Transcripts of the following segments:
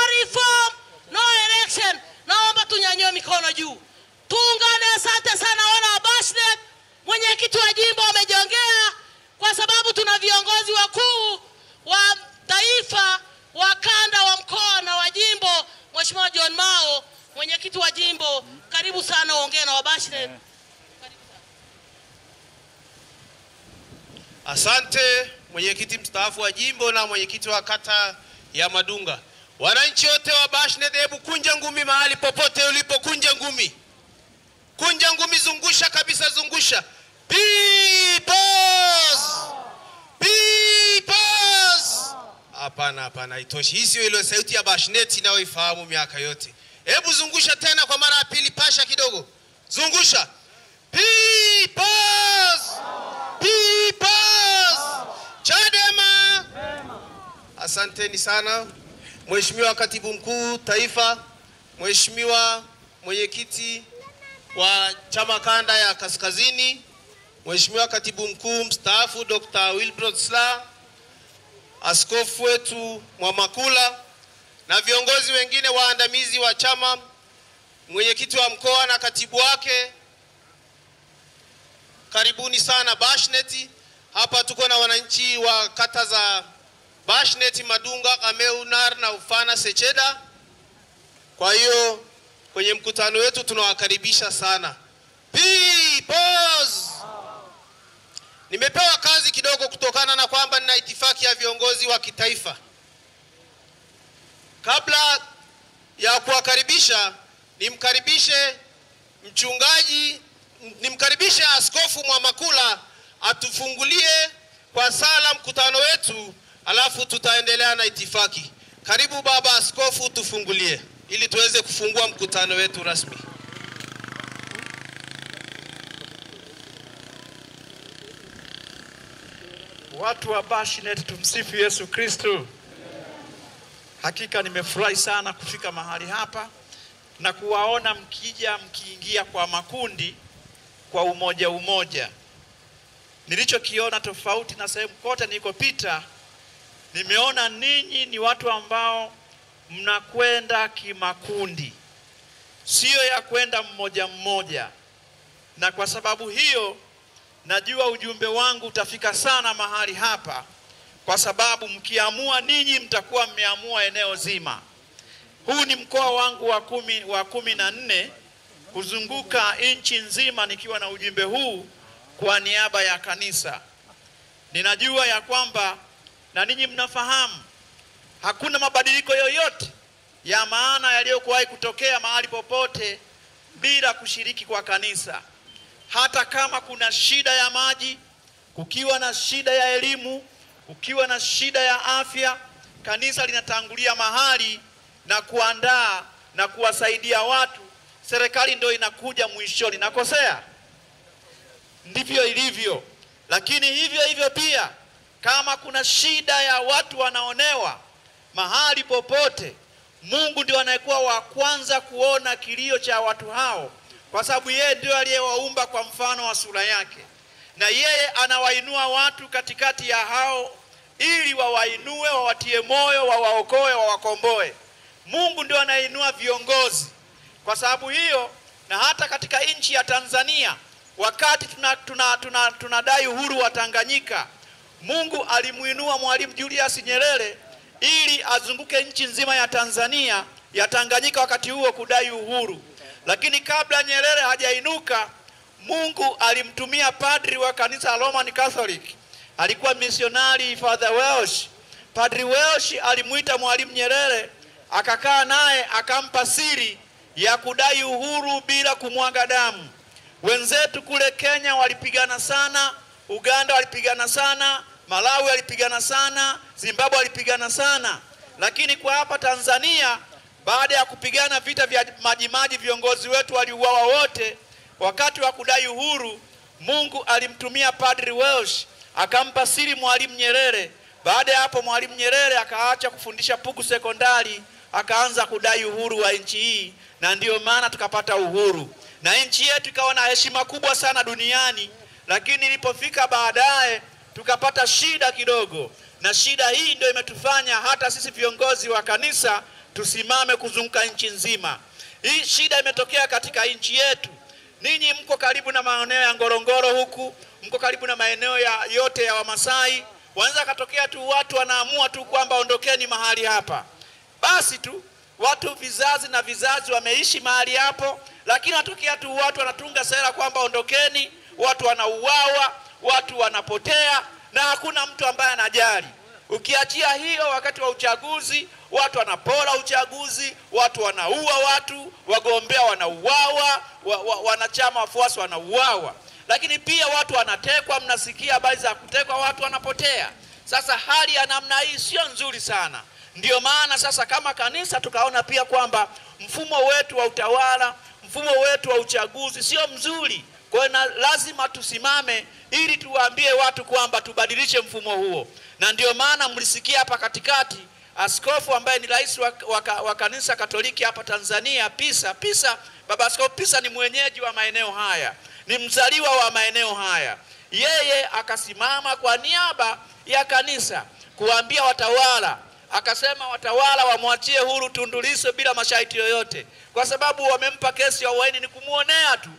reform, no election. Naomba tunyanyue mikono juu. Tuungane. Asante sana wana wa BASHNET. Mwenyekiti wa jimbo amejiongea kwa sababu tuna viongozi wakuu wa taifa, wa kanda, wa mkoa na wa jimbo. Mheshimiwa John Mao, mwenyekiti wa jimbo, karibu sana uongee na wa BASHNET. Asante mwenyekiti mstaafu wa jimbo na mwenyekiti wa kata ya Madunga. Wananchi wote wa BASHNET, hebu kunja ngumi mahali popote ulipo, kunja ngumi. Kunja ngumi, zungusha kabisa, zungusha. Peoples! Peoples! Hapana, haitoshi. Hii sio ile sauti ya BASHNET inayoifahamu miaka yote. Hebu zungusha tena kwa mara ya pili, pasha kidogo. Zungusha. Peoples! Peoples! Chadema! Asanteni sana. Mheshimiwa Katibu Mkuu Taifa, Mheshimiwa Mwenyekiti wa Chama Kanda ya Kaskazini, Mheshimiwa Katibu Mkuu Mstaafu Dr. Wilbrod Slaa, Askofu wetu Mwamakula na viongozi wengine waandamizi wa chama, mwenyekiti wa mkoa na katibu wake, karibuni sana BASHNET. Hapa tuko na wananchi wa kata za BASHNET, Madunga, Kameu, Nar na Ufana Secheda. Kwa hiyo kwenye mkutano wetu tunawakaribisha sana. Peoples! Nimepewa kazi kidogo kutokana na kwamba nina itifaki ya viongozi wa kitaifa. Kabla ya kuwakaribisha, nimkaribishe Askofu Mwamakula atufungulie kwa sala mkutano wetu, alafu tutaendelea na itifaki. Karibu baba askofu, tufungulie ili tuweze kufungua mkutano wetu rasmi. Watu wa BASHNET, tumsifu Yesu Kristo. Hakika nimefurahi sana kufika mahali hapa na kuwaona mkiingia kwa makundi, kwa umoja. Nilichokiona tofauti na sehemu kote nilikopita, nimeona ninyi ni watu ambao mnakwenda kimakundi, sio ya kwenda mmoja. Na kwa sababu hiyo najua ujumbe wangu utafika sana mahali hapa, kwa sababu mkiamua ninyi mtakuwa mmeamua eneo zima. Huu ni mkoa wangu wa 14 kuzunguka nchi nzima nikiwa na ujumbe huu kwa niaba ya kanisa. Ninajua ya kwamba na ninyi mnafahamu hakuna mabadiliko yoyote ya maana yaliyokuwahi kutokea mahali popote bila kushiriki kwa kanisa. Hata kama kuna shida ya maji, kukiwa na shida ya elimu, kukiwa na shida ya afya, kanisa linatangulia mahali na kuandaa na kuwasaidia watu. Serikali ndio inakuja mwishoni. Nakosea? Ndivyo ilivyo. Lakini hivyo pia, kama kuna shida ya watu wanaonewa mahali popote, Mungu ndio anayekuwa wa kwanza kuona kilio cha watu hao, kwa sababu yeye ndio aliyewaumba kwa mfano wa sura yake. Na yeye anawainua watu katikati ya hao ili wawainue, wawatie moyo, wawaokoe, wawakomboe. Mungu ndio anainua viongozi. Kwa sababu hiyo, na hata katika nchi ya Tanzania, wakati tunadai uhuru wa Tanganyika, Mungu alimuinua Mwalimu Julius Nyerere ili azunguke nchi nzima ya Tanzania, ya Tanganyika wakati huo kudai uhuru. Lakini kabla Nyerere hajainuka, Mungu alimtumia padri wa kanisa Roman Catholic. Alikuwa misionari Father Welsh. Padri Welsh alimuita Mwalimu Nyerere, akakaa naye, akampa siri ya kudai uhuru bila kumwaga damu. Wenzetu kule Kenya walipigana sana, Uganda walipigana sana, Malawi walipigana sana, Zimbabwe walipigana sana. Lakini kwa hapa Tanzania, baada ya kupigana vita vya Majimaji, viongozi wetu waliuawa wote. Wakati wa kudai uhuru, Mungu alimtumia Padri Welsh, akampa siri Mwalimu Nyerere. Baada ya hapo Mwalimu Nyerere akaacha kufundisha Pugu sekondari, akaanza kudai uhuru wa nchi hii, na ndio maana tukapata uhuru. Na nchi yetu ikawa na heshima kubwa sana duniani. Lakini ilipofika baadaye tukapata shida kidogo, na shida hii ndio imetufanya hata sisi viongozi wa kanisa tusimame kuzunguka nchi nzima. Hii shida imetokea katika nchi yetu. Ninyi mko karibu na maeneo ya Ngorongoro huku, mko karibu na maeneo yote ya Wamasai. Wanaweza katokea tu watu wanaamua tu kwamba ondokeni mahali hapa. Basi tu watu vizazi na vizazi wameishi mahali hapo, lakini watokea tu watu wanatunga sera kwamba ondokeni, watu wanauawa, watu wanapotea na hakuna mtu ambaye anajali. Ukiachia hiyo, wakati wa uchaguzi watu wanapora uchaguzi, watu wanaua watu, wagombea wanauawa, wanachama wafuasi wanauawa. Lakini pia watu wanatekwa, mnasikia habari za kutekwa, watu wanapotea. Sasa hali ya namna hii sio nzuri sana. Ndio maana sasa kama kanisa tukaona pia kwamba mfumo wetu wa utawala, mfumo wetu wa uchaguzi sio mzuri. Kwa hiyo lazima tusimame ili tuwaambie watu kwamba tubadilishe mfumo huo. Na ndio maana mlisikia hapa katikati askofu ambaye ni rais wa kanisa Katoliki hapa Tanzania, Pisa, Baba Askofu Pisa ni mwenyeji wa maeneo haya, ni mzaliwa wa maeneo haya. Yeye akasimama kwa niaba ya kanisa kuambia watawala, akasema watawala wamwachie huru Tundu Lissu bila masharti yoyote, kwa sababu wamempa kesi ya uhaini, ni kumuonea tu.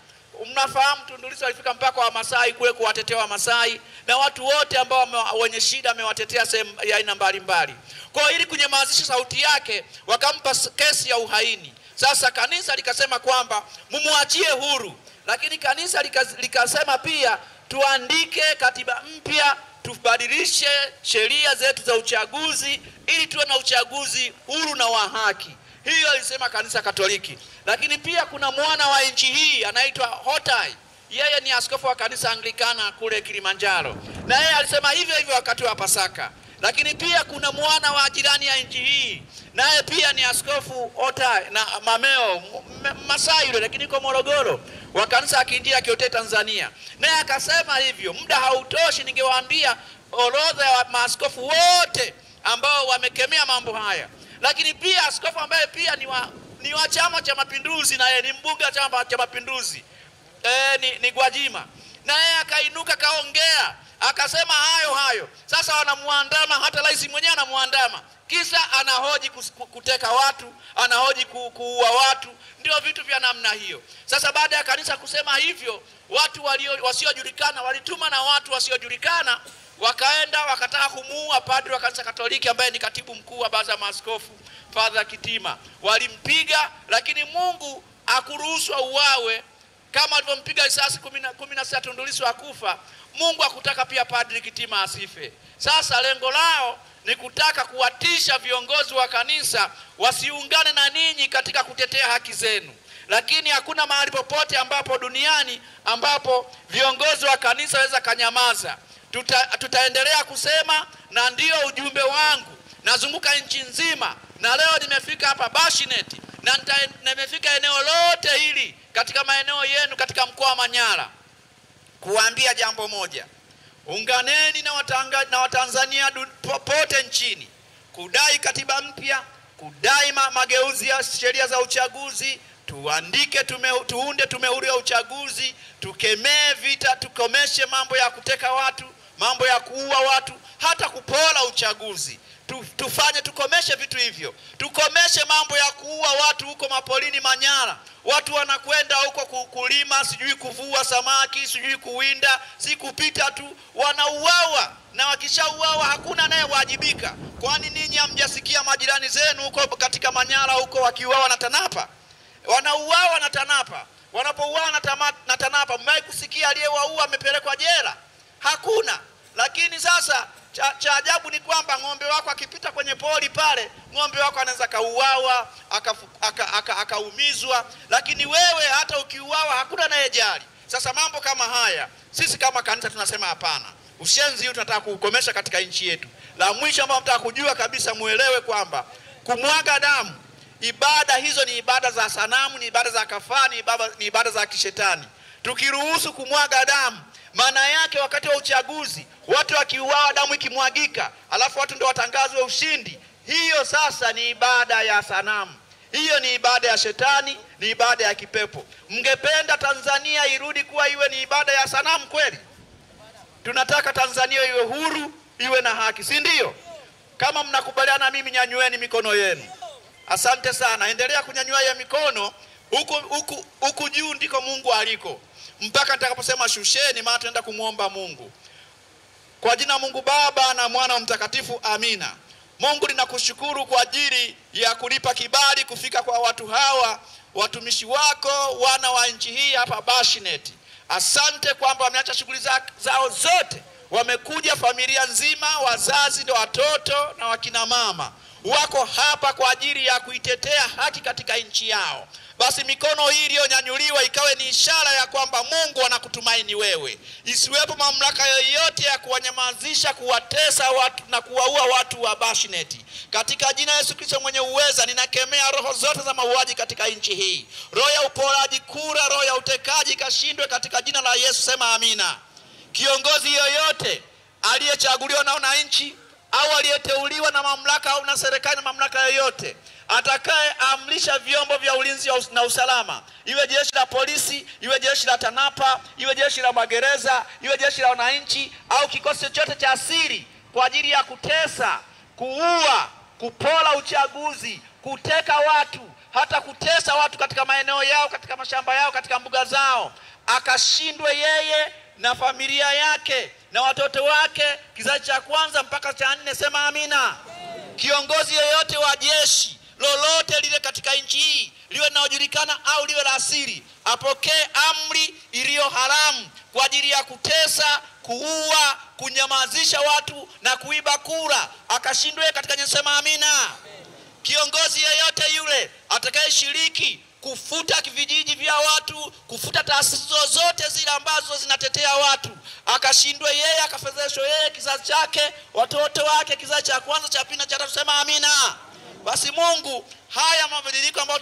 Mnafahamu Tundu Lissu alifika mpaka wa Masai kule kuwatetea wa Masai, na watu wote ambao wenye shida amewatetea sehemu ya aina mbalimbali. Kwa hiyo ili kunyamazisha sauti yake wakampa kesi ya uhaini. Sasa kanisa likasema kwamba mumuachie huru, lakini kanisa likasema pia tuandike katiba mpya, tubadilishe sheria zetu za uchaguzi ili tuwe na uchaguzi huru na wa haki. Hiyo alisema kanisa Katoliki. Lakini pia kuna mwana wa nchi hii anaitwa Hotai. Yeye ni askofu wa kanisa Anglikana kule Kilimanjaro, na yeye alisema hivyo hivyo wakati wa Pasaka. Lakini pia kuna mwana wa jirani ya nchi hii, naye pia ni askofu Hotai na Mameo Masai yule, lakini kwa Morogoro, wa kanisa Kindia Kiote Tanzania. Naye akasema hivyo. Muda hautoshi ningewaambia orodha ya maaskofu wote ambao wamekemea mambo haya. Lakini pia askofu ambaye pia ni wa Chama cha Mapinduzi, na yeye ni mbunge wa Chama cha Mapinduzi, ni Gwajima, na yeye akainuka kaongea akasema hayo. Sasa wanamuandama, hata rais mwenyewe anamuandama, kisa anahoji kuteka watu, anahoji kuua watu. Ndio vitu vya namna hiyo. Sasa baada ya kanisa kusema hivyo, watu wasiojulikana walituma na watu wasiojulikana wakaenda wakataka kumuua padri wa kanisa Katoliki ambaye ni katibu mkuu wa baraza la maaskofu, Father Kitima. Walimpiga, lakini Mungu hakuruhusu auawe kama alivyompiga risasi 16 Tundu Lissu akufa. Mungu hakutaka pia Padri Kitima asife. Sasa lengo lao ni kutaka kuwatisha viongozi wa kanisa wasiungane na ninyi katika kutetea haki zenu. Lakini hakuna mahali popote ambapo duniani ambapo viongozi wa kanisa waweza kanyamaza. Tutaendelea kusema, na ndio ujumbe wangu. Nazunguka nchi nzima, na leo nimefika hapa Bashinet, na nimefika eneo lote hili katika maeneo yenu katika mkoa wa Manyara kuambia jambo moja: unganeni na Watanzania popote nchini kudai katiba mpya, kudai mageuzi ya sheria za uchaguzi, tuunde tume huru ya uchaguzi, tukemee vita, tukomeshe mambo ya kuteka watu, mambo ya kuua watu, hata kupola uchaguzi. Tukomeshe vitu hivyo. Tukomeshe mambo ya kuua watu huko mapolini Manyara. Watu wanakwenda huko kulima, sijui kuvua samaki, sijui kuwinda, si kupita tu, wanauawa. Na wakishauawa hakuna anayewajibika. Kwani ninyi hamjasikia majirani zenu huko katika Manyara huko wakiuawa na TANAPA? Wanauawa na TANAPA. Wanapouawa na TANAPA, mmewahi kusikia aliyewaua amepelekwa jela? Hakuna. Lakini sasa cha ajabu ni kwamba ng'ombe wako akipita kwenye poli pale, ng'ombe wako anaweza kauawa, akaumizwa, lakini wewe hata ukiuawa hakuna anayejali. Sasa mambo kama haya sisi kama kanisa tunasema hapana. Ushenzi huu tunataka kuukomesha katika nchi yetu. La mwisho ambao mtaka kujua kabisa, muelewe kwamba kumwaga damu, ibada hizo ni ibada za sanamu, ni ibada za kafani, ni ibada za kishetani. Tukiruhusu kumwaga damu, maana yake wakati wa uchaguzi watu wakiuawa, damu ikimwagika, alafu watu ndio watangazwe ushindi, hiyo sasa ni ibada ya sanamu. Hiyo ni ibada ya shetani, ni ibada ya kipepo. Mngependa Tanzania irudi kuwa iwe ni ibada ya sanamu kweli? Tunataka Tanzania iwe huru, iwe na haki, si ndio? Kama mnakubaliana mimi, nyanyueni mikono yenu. Asante sana. Endelea kunyanyua ya mikono. Huku juu ndiko Mungu aliko. Mpaka nitakaposema shusheni, maana tunaenda kumuomba Mungu. Kwa jina Mungu Baba na Mwana Mtakatifu, amina. Mungu, ninakushukuru kwa ajili ya kulipa kibali kufika kwa watu hawa, watumishi wako, wana wa nchi hii hapa Bashnet. Asante kwamba wameacha shughuli zao zote, wamekuja familia nzima, wazazi na watoto na wakina mama. Wako hapa kwa ajili ya kuitetea haki katika nchi yao. Basi mikono hii iliyonyanyuliwa ikawe ni ishara ya kwamba Mungu anakutumaini wewe. Isiwepo mamlaka yoyote ya kuwanyamazisha, kuwatesa watu na kuwaua watu wa Bashnet. Katika jina la Yesu Kristo mwenye uweza, ninakemea roho zote za mauaji katika nchi hii. Roho ya uporaji kura, roho ya utekaji kashindwe katika jina la Yesu, sema amina. Kiongozi yoyote aliyechaguliwa na wananchi au aliyeteuliwa na mamlaka au na serikali na mamlaka yoyote, atakaye amrisha vyombo vya ulinzi na usalama, iwe jeshi la polisi, iwe jeshi la TANAPA, iwe jeshi la magereza, iwe jeshi la wananchi au kikosi chochote cha asili, kwa ajili ya kutesa, kuua, kupola uchaguzi, kuteka watu, hata kutesa watu katika maeneo yao, katika mashamba yao, katika mbuga zao, akashindwe yeye na familia yake na watoto wake, kizazi cha kwanza mpaka cha 4, sema amina. Kiongozi yeyote wa jeshi lolote lile katika nchi hii, liwe linalojulikana au liwe la asili, apokee amri iliyo haramu kwa ajili ya kutesa, kuua, kunyamazisha watu na kuiba kura, akashindwe katika jina, sema amina. Kiongozi yeyote yule atakayeshiriki kufuta vijiji vya watu, kufuta taasisi zozote zile ambazo zinatetea watu, akashindwe yeye, akafedheshwe yeye, kizazi chake, watoto wake, kizazi cha kwanza, cha pili na cha tatu, sema amina. Basi Mungu, haya mabadiliko ambayo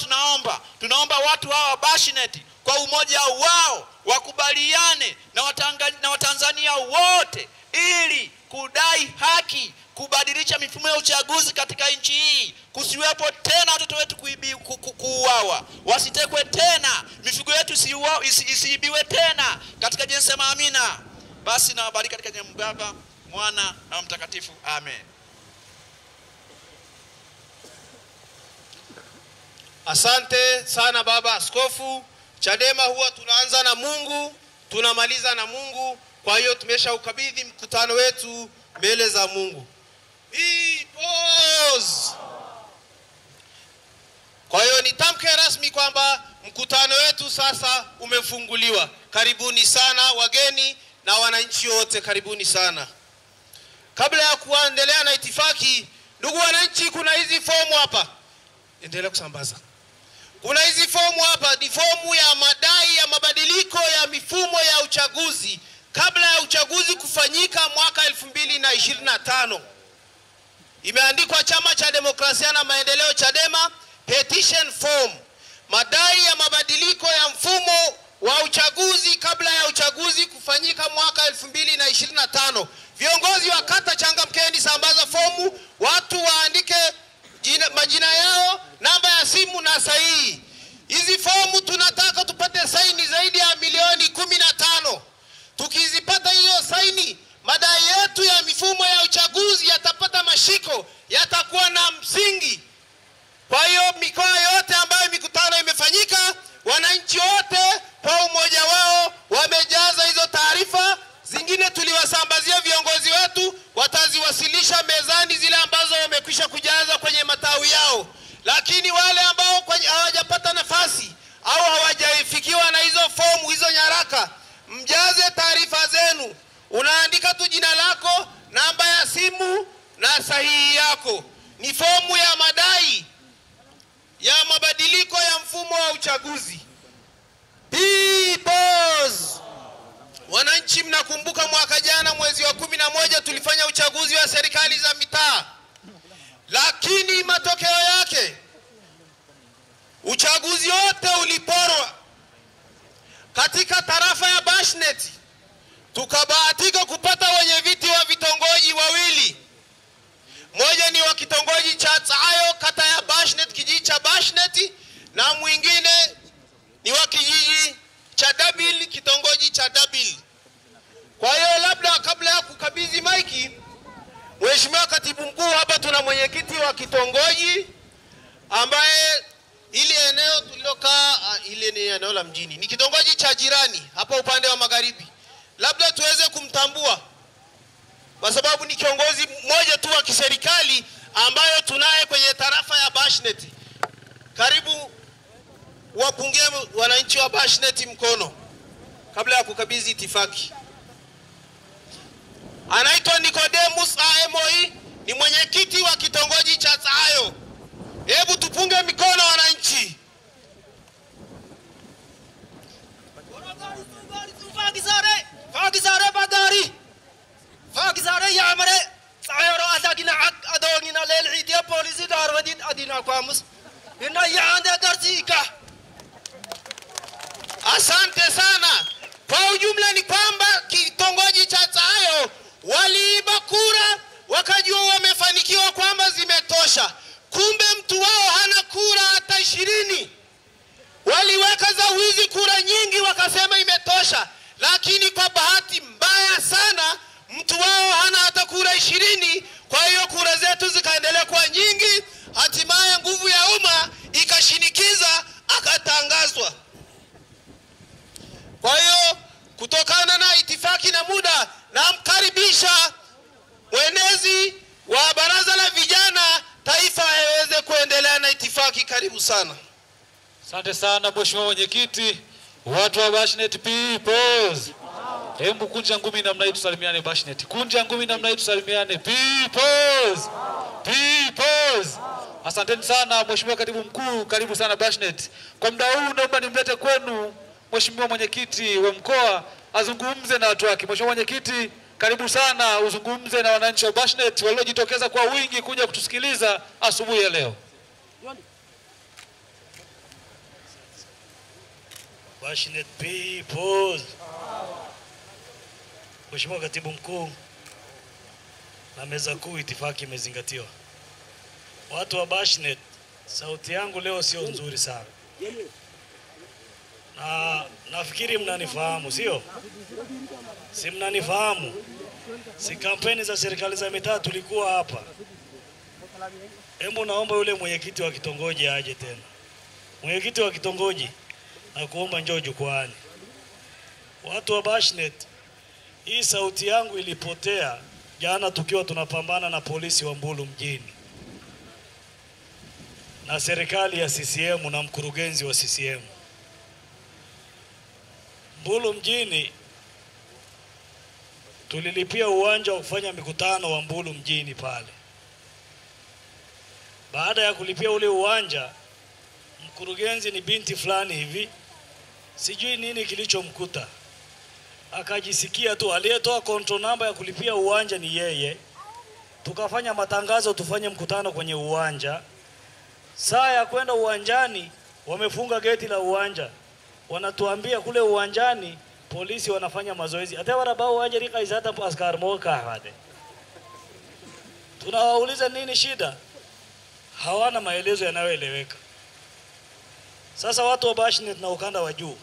tunaomba watu hawa wa Bashnet kwa umoja wao wakubaliane na Watanzania wote ili kudai haki, kubadilisha mifumo ya uchaguzi katika nchi hii. Kusiwepo tena watoto wetu kuuawa, wasitekwe tena, mifugo yetu isiibiwe tena, katika jina, sema amina. Basi na wabariki katika jina la Baba, Mwana na Mtakatifu, amen. Asante sana Baba Askofu. Chadema huwa tunaanza na Mungu, tunamaliza na Mungu. Kwa hiyo tumeshaukabidhi mkutano wetu mbele za Mungu. Kwa hiyo nitamke rasmi kwamba mkutano wetu sasa umefunguliwa. Karibuni sana wageni na wananchi wote, karibuni sana. Kabla ya kuendelea na itifaki, ndugu wananchi, kuna hizi fomu hapa. Endelea kusambaza. Kuna hizi fomu hapa, ni fomu ya madai ya mabadiliko ya mifumo ya uchaguzi kabla ya uchaguzi kufanyika mwaka 2025. Imeandikwa Chama cha Demokrasia na Maendeleo, Chadema, petition form, madai ya mabadiliko ya mfumo wa uchaguzi kabla ya uchaguzi kufanyika mwaka 2025. Viongozi wa kata, changamkeni, sambaza fomu, watu waandike majina yao, namba ya simu na sahihi. Hizi fomu tunataka tupate saini zaidi ya milioni 15. Tukizipata hiyo saini, madai yetu ya mifumo ya uchaguzi yatapata mashiko, yatakuwa na msingi. Kwa hiyo mikoa yote ambayo mikutano imefanyika, wananchi wote kwa umoja wao wamejaza hizo taarifa. Zingine tuliwasambazia viongozi wetu, wataziwasilisha mezani zile ambazo wamekwisha kujaza kwenye matawi yao. Lakini wale ambao hawajapata nafasi au hawajafikiwa na hizo fomu, hizo nyaraka, mjaze taarifa zenu. Unaandika tu jina lako, namba ya simu na sahihi yako. Ni fomu ya madai ya mabadiliko ya mfumo wa uchaguzi. Peoples. Wananchi, mnakumbuka mwaka jana mwezi wa 11 tulifanya uchaguzi wa serikali za mitaa. Lakini matokeo yake uchaguzi wote uliporwa. Katika tarafa ya Bashnet tukabahatika kupata wenye viti wa vitongoji wawili. Mmoja ni wa kitongoji cha Tsayo, kata ya Bashnet, kijiji cha Bashnet, na mwingine ni wa kijiji cha Dabil, kitongoji cha Dabil. Kwa hiyo labda kabla ya kukabidhi maiki, Mheshimiwa Katibu Mkuu, hapa tuna mwenyekiti wa kitongoji, ambaye ili eneo tulilokaa ile ni eneo la mjini, ni kitongoji cha jirani hapa upande wa magharibi. Labda tuweze kumtambua kwa sababu ni kiongozi mmoja tu wa kiserikali ambayo tunaye kwenye tarafa ya Bashnet. Karibu wapungie wananchi wa Bashnet mkono kabla ya kukabidhi itifaki. Anaitwa Nicodemus Aemoi, ni mwenyekiti wa kitongoji cha Tsayo. Hebu tupunge mikono wananchi. Fagizare bagari fagizare yamare Tsayo ro adagina adogina lel idia polisi darwadit adina kwamus ina yaande garzika. Asante sana. Kwa ujumla ni kwamba kitongoji cha Tsayo waliiba kura wakajua wamefanikiwa kwamba zimetosha. Kumbe mtu wao hana kura hata 20. Waliweka za wizi kura nyingi wakasema imetosha. Lakini kwa bahati mbaya sana mtu wao hana hata kura 20. Kwa hiyo kura zetu zikaendelea kuwa nyingi. Hatimaye nguvu ya umma ikashinikiza akatangazwa. Kwa hiyo kutokana na itifaki na muda, namkaribisha mwenezi wa baraza la vijana taifa aweze kuendelea na itifaki. Karibu sana. Asante sana mheshimiwa mwenyekiti. Watu wa Bashnet peoples. Hebu kunja ngumi namna hii tusalimiane Bashnet. Kunja ngumi namna hii tusalimiane peoples. Peoples. Asanteni sana mheshimiwa katibu mkuu, karibu sana Bashnet. Kwa muda huu naomba nimlete kwenu mheshimiwa mwenyekiti wa mkoa azungumze na watu wake. Mheshimiwa mwenyekiti, karibu sana uzungumze na wananchi wa Bashnet waliojitokeza kwa wingi kuja kutusikiliza asubuhi ya leo. Bashnet peoples. Mheshimiwa katibu mkuu na meza kuu, itifaki imezingatiwa. Watu wa Bashnet, sauti yangu leo sio nzuri sana. Na nafikiri mnanifahamu, sio? Si mnanifahamu? Si kampeni za serikali za mitaa tulikuwa hapa. Hebu naomba yule mwenyekiti wa kitongoji aje tena. Mwenyekiti wa kitongoji, na kuomba njoo jukwani. Watu wa Bashnet, hii sauti yangu ilipotea jana tukiwa tunapambana na polisi wa Mbulu mjini na serikali ya CCM na mkurugenzi wa CCM. Mbulu mjini tulilipia uwanja wa kufanya mikutano wa Mbulu mjini pale. Baada ya kulipia ule uwanja, mkurugenzi ni binti fulani hivi, sijui nini kilichomkuta, akajisikia tu aliyetoa control number ya kulipia uwanja ni yeye. Tukafanya matangazo tufanye mkutano kwenye uwanja. Saa ya kwenda uwanjani wamefunga geti la uwanja. Wanatuambia kule uwanjani polisi wanafanya mazoezi. Hata warabao uwanja rika izata askar moka hade. Tunawauliza nini shida? Hawana maelezo yanayoeleweka. Sasa watu wa Bashnet na ukanda wa juu,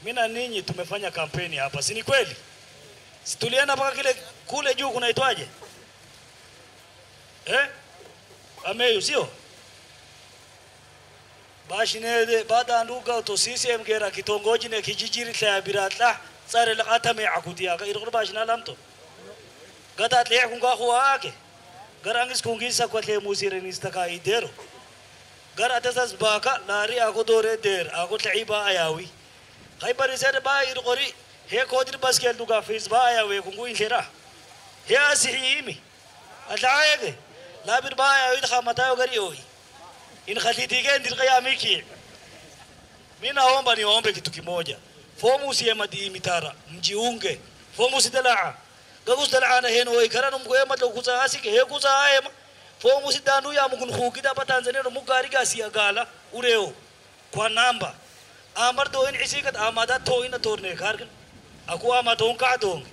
mimi na ninyi tumefanya kampeni hapa, si ni kweli? Si tulienda mpaka kule juu kunaitwaje? Ameyo sio? Bashnet baada nduga to CCM gera kitongoji ne kijijiri ta biratla sare la atame akutia ka irqur bashna lamto gata tle kunga khuake garangis kungisa kwa te musire nistaka idero gara tasas baka lari ako dore der ako taiba ayawi khaybar sare ba irqori he kodir baskel duga fis ba ayawi kungu injera he asihimi ataayege labir ba ayawi khamata gari oi in khatitike ndir qiyamiki. Mimi naomba niombe kitu kimoja. Fomu si madi mitara mjiunge. Fomu si dalaa. Gagus dalaa na heno ikarano mgoema to kuza asike he kuza ayema. Fomu si dandu ya mukun khukida pa Tanzania no mugari ga si agala ureo kwa namba. Amar do in isikat amada to ina torne khargan. Aku amadonka dong.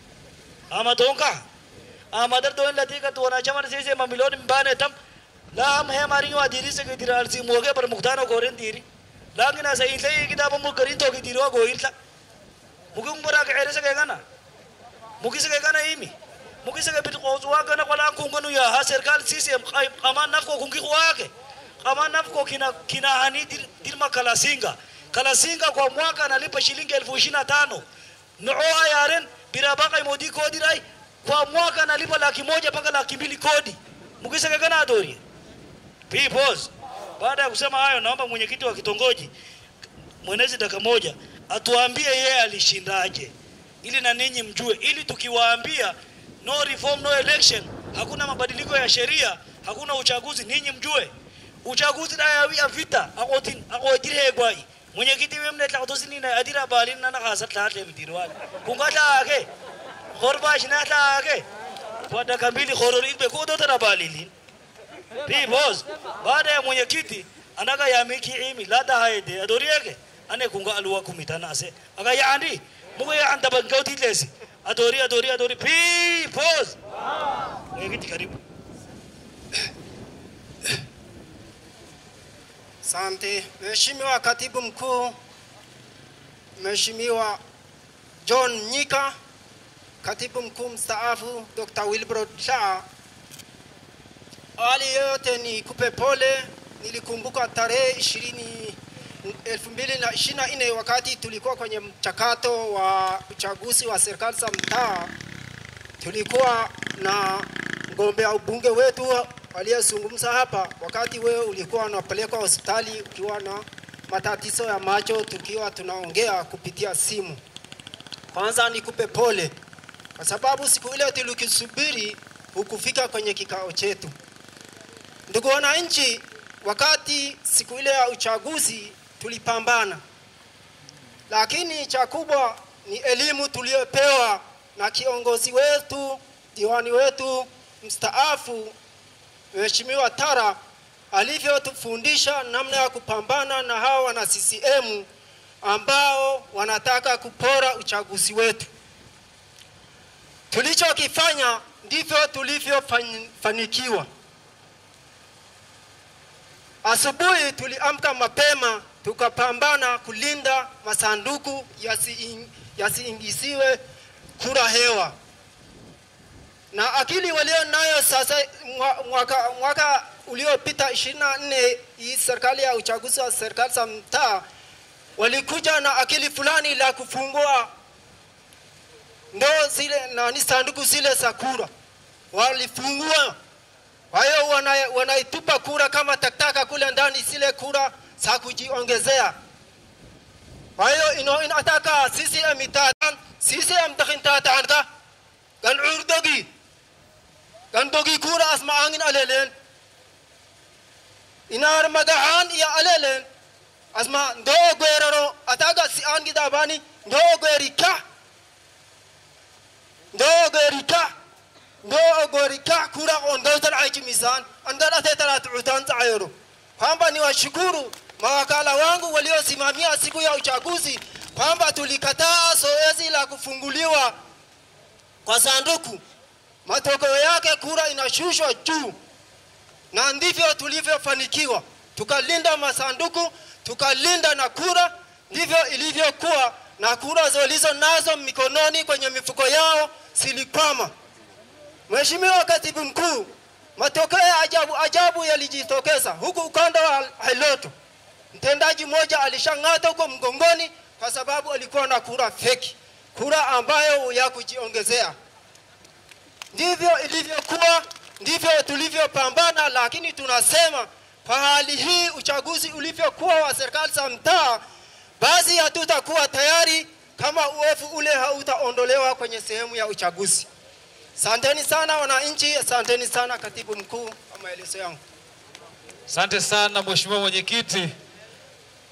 Amadonka. Amadar do in latika to na chamar se mamilon mbane tam لا هم هي مارينو أديري سكتير أرسي موجة بر مختارو كورين ديري لكن أسا إنتي كده بمو كرين تو كتيرو أقويل تا ممكن برا كعيرة سكيغانا ممكن سكيغانا إيمي ممكن سكيبت قوزوا كنا قلا كونغنو يا هاسركال سيسيم قامان نفكو كونكي خواك ama nafko kina hani dirma Kalasinga kwa mwaka analipa shilingi 25,000. Nooa yaren birabaka imodi kodi rai kwa mwaka analipa 100,000 mpaka 200,000 kodi. Mkisa kagana adori. Peoples. Baada ya kusema hayo, naomba mwenyekiti wa kitongoji mwenezi dakika moja atuambie yeye alishindaje, ili na ninyi mjue, ili tukiwaambia no reform no election, hakuna mabadiliko ya sheria, hakuna uchaguzi, ninyi mjue uchaguzi ya vita akodirhe gwai mwenyekiti wewe mnetla kutosini na adira balin na nakasa tlatle bidirwali kungata ake khorba shinata ake kwada kambili khorori be ko dotara balili Peoples. Baada ya mwenyekiti anaga ya miki imi lada haide adoriege ane kunga alwa kumitana ase aga ya andi mugo ya anda bangauti lesi adori Peoples. Mwenyekiti karibu. Asante Mheshimiwa Katibu Mkuu, Mheshimiwa John Nyika, Katibu Mkuu mstaafu Dr. Wilbrod Shah. Awali yote ni kupe pole, nilikumbuka tarehe 2024 wakati tulikuwa kwenye mchakato wa uchaguzi wa serikali za mtaa. Tulikuwa na mgombea ubunge wetu aliyezungumza hapa, wakati wewe ulikuwa unapelekwa hospitali ukiwa na matatizo ya macho, tukiwa tunaongea kupitia simu. Kwanza nikupe pole kwa sababu siku ile tulikisubiri hukufika kwenye kikao chetu. Ndugu wananchi, wakati siku ile ya uchaguzi tulipambana, lakini cha kubwa ni elimu tuliyopewa na kiongozi wetu, diwani wetu mstaafu Mheshimiwa Tara alivyotufundisha namna ya kupambana na hao wana CCM ambao wanataka kupora uchaguzi wetu. Tulichokifanya ndivyo tulivyofanikiwa. Asubuhi tuliamka mapema tukapambana kulinda masanduku yasiingiziwe kura hewa. Na akili walio nayo sasa mwaka uliopita 24 hii serikali ya uchaguzi wa serikali za mtaa walikuja na akili fulani la kufungua ndo zile na ni sanduku zile za kura. Walifungua. Kwa hiyo wanaitupa kura kama taktaka kule ndani, zile kura za kujiongezea. Kwa hiyo inataka CCM itatan, CCM takhintatan ka kan urdogi kan dogi kura asma angin alelen inar magahan ya alelen asma ndo gwerero ataga si angi dabani ndo gwerika kura ondo talaichi mizan andala tetara tutan tayoro. Kwamba ni washukuru mawakala wangu waliosimamia siku ya uchaguzi kwamba tulikataa zoezi la kufunguliwa kwa sanduku. Matokeo yake kura inashushwa juu. Na ndivyo tulivyofanikiwa. Tukalinda masanduku, tukalinda na kura, ndivyo ilivyokuwa, na kura zilizo nazo mikononi kwenye mifuko yao zilikwama. Mheshimiwa Katibu Mkuu, matokeo ya ajabu yalijitokeza huku ukanda wa Hailoto. Mtendaji mmoja alishang'ata huko mgongoni kwa sababu alikuwa na kura feki, kura ambayo ya kujiongezea. Ndivyo ilivyokuwa, ndivyo tulivyopambana, lakini tunasema kwa hali hii uchaguzi ulivyokuwa wa serikali za mtaa, basi hatutakuwa tayari kama uovu ule hautaondolewa kwenye sehemu ya uchaguzi. Asanteni sana wananchi, asanteni sana Katibu Mkuu kwa maelezo yangu. Asante sana Mheshimiwa Mwenyekiti.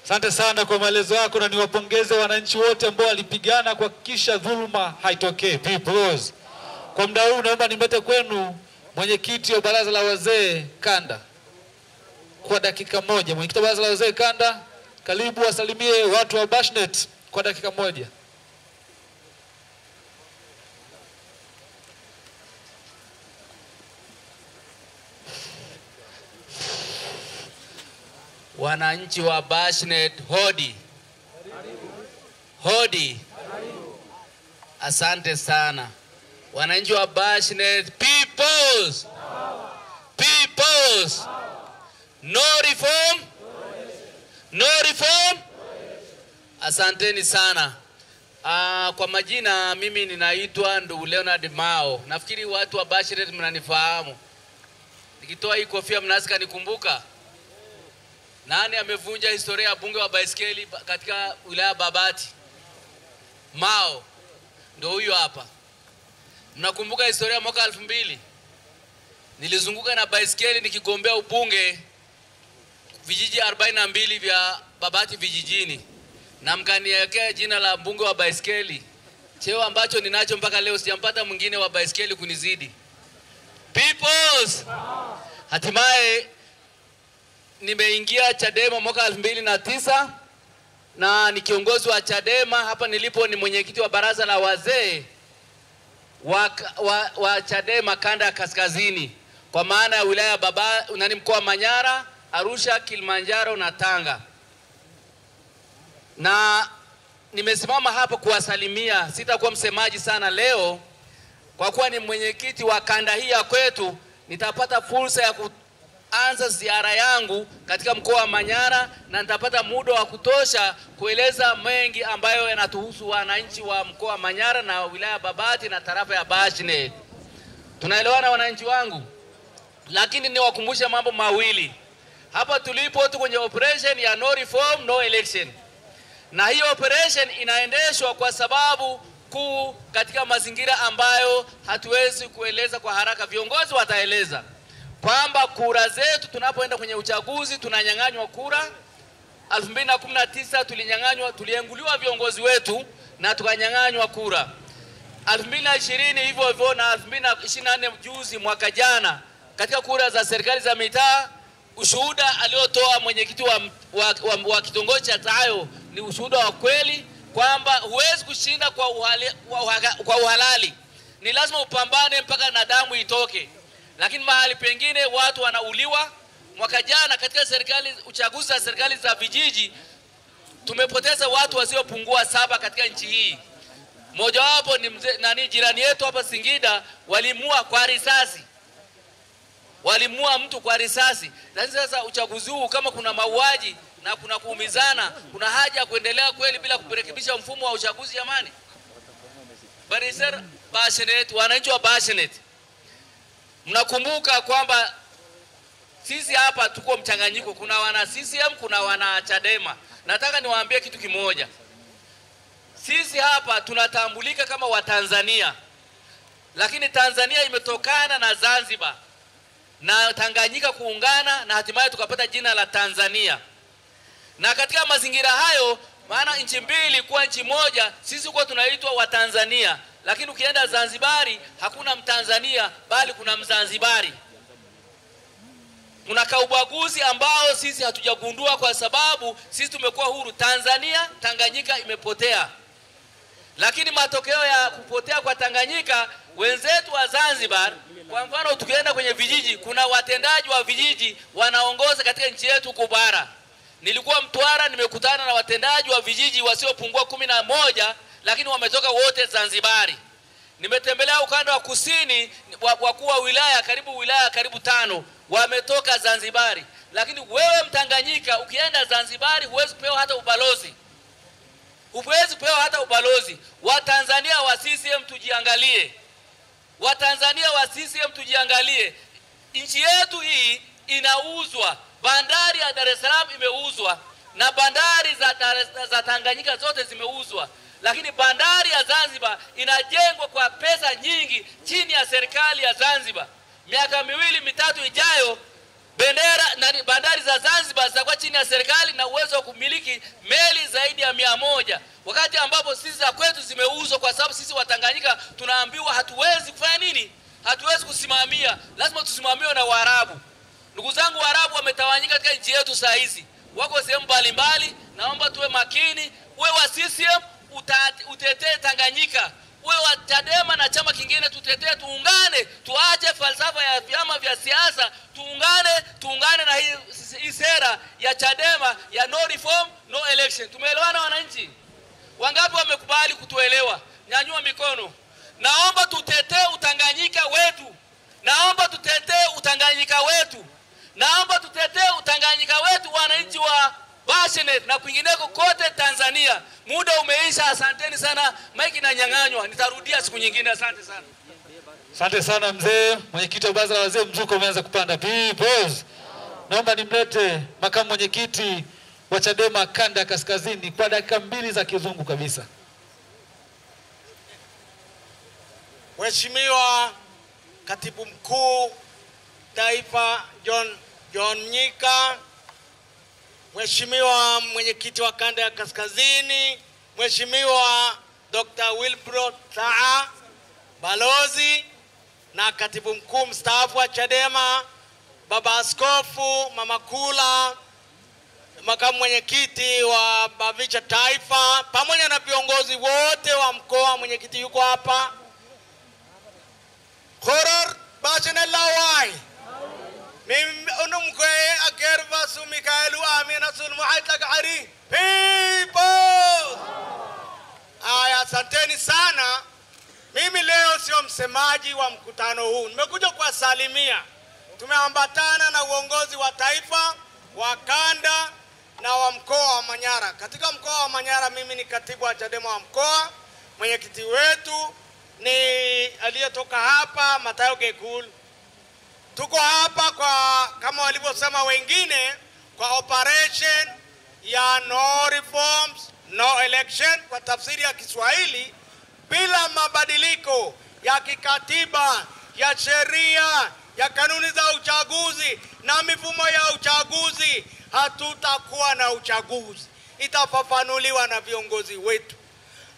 Asante sana kwa maelezo yako, na niwapongeze wananchi wote ambao walipigana kuhakikisha dhuluma haitokee. Peoples. Kwa muda huu naomba nimlete kwenu mwenyekiti wa baraza la wazee kanda kwa dakika moja. Mwenyekiti wa baraza la wazee kanda, karibu wasalimie watu wa Bashnet kwa dakika moja. Wananchi wa Bashnet hodi. Hodi. Asante sana. Wananchi wa Bashnet, Peoples. No reform, no reform. Asanteni sana. Kwa majina mimi ninaitwa ndugu Leonard Mao. Nafikiri watu wa Bashnet mnanifahamu. Nikitoa hii kofia mnasika nikumbuka. Nani amevunja historia ya bunge wa baiskeli katika wilaya Babati? Mao. Ndio huyo hapa. Mnakumbuka historia mwaka 2000? Nilizunguka na baiskeli nikigombea ubunge vijiji 42 vya Babati vijijini. Na mkaniwekea jina la mbunge wa baiskeli. Cheo ambacho ninacho mpaka leo sijampata mwingine wa baiskeli kunizidi. Peoples! Hatimaye nimeingia Chadema mwaka 2009 na ni kiongozi wa Chadema. Hapa nilipo ni mwenyekiti wa baraza la wazee wa Chadema kanda ya kaskazini, kwa maana ya wilaya mkoa wa Manyara, Arusha, Kilimanjaro na Tanga. Na nimesimama hapa kuwasalimia, sitakuwa msemaji sana leo kwa kuwa ni mwenyekiti wa kanda hii ya kwetu. Nitapata fursa ya kuanza ziara yangu katika mkoa wa Manyara na nitapata muda wa kutosha kueleza mengi ambayo yanatuhusu wananchi wa mkoa wa Manyara na wilaya Babati na tarafa ya Bashnet. Tunaelewana wananchi wangu? Lakini niwakumbushe mambo mawili. Hapa tulipo tu kwenye operation ya no reform no election. Na hiyo operation inaendeshwa kwa sababu kuu katika mazingira ambayo hatuwezi kueleza kwa haraka. Viongozi wataeleza kwamba kura zetu tunapoenda kwenye uchaguzi tunanyang'anywa kura. 2019 tulienguliwa viongozi wetu na tukanyang'anywa kura. 2020 hivyo hivyo, na 2024 juzi mwaka jana katika kura za serikali za mitaa, ushuhuda aliotoa mwenyekiti wa kitongoji cha Tayo ni ushuhuda wa kweli kwamba huwezi kushinda kwa uhalali. Ni lazima upambane mpaka na damu itoke. Lakini mahali pengine watu wanauliwa. Mwaka jana katika uchaguzi za serikali za vijiji tumepoteza watu wasiopungua 7 katika nchi hii. Mmoja wapo ni jirani yetu hapa Singida, walimua kwa risasi. Walimua mtu kwa risasi. Lakini sasa uchaguzi huu kama kuna mauaji na kuna kuumizana, kuna haja ya kuendelea kweli bila kurekebisha mfumo wa uchaguzi jamani? Bariser Bashnet, wananchi wa Bashnet, mnakumbuka kwamba sisi hapa tuko mchanganyiko, kuna wana CCM, kuna wana Chadema. Nataka niwaambie kitu kimoja. Sisi hapa tunatambulika kama Watanzania. Lakini Tanzania imetokana na Zanzibar na Tanganyika kuungana na hatimaye tukapata jina la Tanzania. Na katika mazingira hayo, maana nchi mbili kuwa nchi moja, sisi kwa tunaitwa Watanzania. Lakini ukienda Zanzibari hakuna Mtanzania bali kuna Mzanzibari. Kuna kaubaguzi ambao sisi hatujagundua kwa sababu sisi tumekuwa huru. Tanzania, Tanganyika imepotea. Lakini matokeo ya kupotea kwa Tanganyika, wenzetu wa Zanzibar, kwa mfano tukienda kwenye vijiji, kuna watendaji wa vijiji wanaongoza katika nchi yetu kubara. Nilikuwa Mtwara, nimekutana na watendaji wa vijiji wasiopungua 11, lakini wametoka wote Zanzibari. Nimetembelea ukanda wa kusini, wakuu wa wilaya karibu 5 wametoka Zanzibari. Lakini wewe Mtanganyika ukienda Zanzibari huwezi kupewa hata ubalozi. Huwezi kupewa hata ubalozi. Watanzania wa CCM tujiangalie. Watanzania wa CCM tujiangalie. Nchi yetu hii inauzwa. Bandari ya Dar es Salaam imeuzwa na bandari za Tanganyika zote zimeuzwa. Lakini bandari ya Zanzibar inajengwa kwa pesa nyingi chini ya serikali ya Zanzibar. Miaka 2-3 ijayo bandari za Zanzibar zitakuwa chini ya serikali na uwezo wa kumiliki meli zaidi ya 100. Wakati ambapo sisi za kwetu zimeuzwa kwa sababu sisi Watanganyika tunaambiwa hatuwezi kufanya nini? Hatuwezi kusimamia. Lazima tusimamiwe na Waarabu. Ndugu zangu, Waarabu wametawanyika katika nchi yetu saa hizi. Wako sehemu mbalimbali, naomba tuwe makini. Uwe wa CCM utetee Tanganyika. Uwe wa Chadema na chama kingine tutetee, tuungane, tuache falsafa ya vyama vya siasa, tuungane na hii sera ya Chadema ya no reform no election. Tumeelewana wananchi? Wangapi wamekubali kutuelewa? Nyanyua mikono. Naomba tutetee Utanganyika wetu. Naomba tutetee Utanganyika wetu. Naomba tutetee utanganyika wetu, wananchi wa Bashnet na kwingineko kote Tanzania. Muda umeisha, asanteni sana. Maiki na nyang'anywa, nitarudia siku nyingine. Asante sana. Asante sana mzee. Mwenyekiti wa baraza la wazee mzuko umeanza kupanda. Peoples. Naomba nimlete makamu mwenyekiti wa Chadema kanda ya kaskazini kwa dakika 2 za kizungu kabisa. Mheshimiwa Katibu Mkuu Taifa John Mnyika, Mheshimiwa mwenyekiti wa kanda ya kaskazini, Mheshimiwa Dr. Wilbrod Saa, balozi na katibu mkuu mstaafu wa Chadema, Baba Askofu Mama Kula, makamu mwenyekiti wa Bavicha Taifa, pamoja na viongozi wote wa mkoa. Mwenyekiti yuko hapa. Khorar Bashnet Lawai. Mimi unumkwe agerva su Mikaelu Amina sul muhaitag ari. People! Aya, asanteni sana. Mimi leo sio msemaji wa mkutano huu. Nimekuja kuwasalimia. Tumeambatana na uongozi wa taifa, wa kanda na wa mkoa wa Manyara. Katika mkoa wa Manyara mimi ni katibu wa Chadema wa mkoa. Mwenyekiti wetu ni aliyetoka hapa Matayo Gekul. Tuko hapa kwa kama walivyosema wengine kwa operation ya no reforms no election, kwa tafsiri ya Kiswahili, bila mabadiliko ya kikatiba, ya sheria, ya kanuni za uchaguzi na mifumo ya uchaguzi, hatutakuwa na uchaguzi. Itafafanuliwa na viongozi wetu.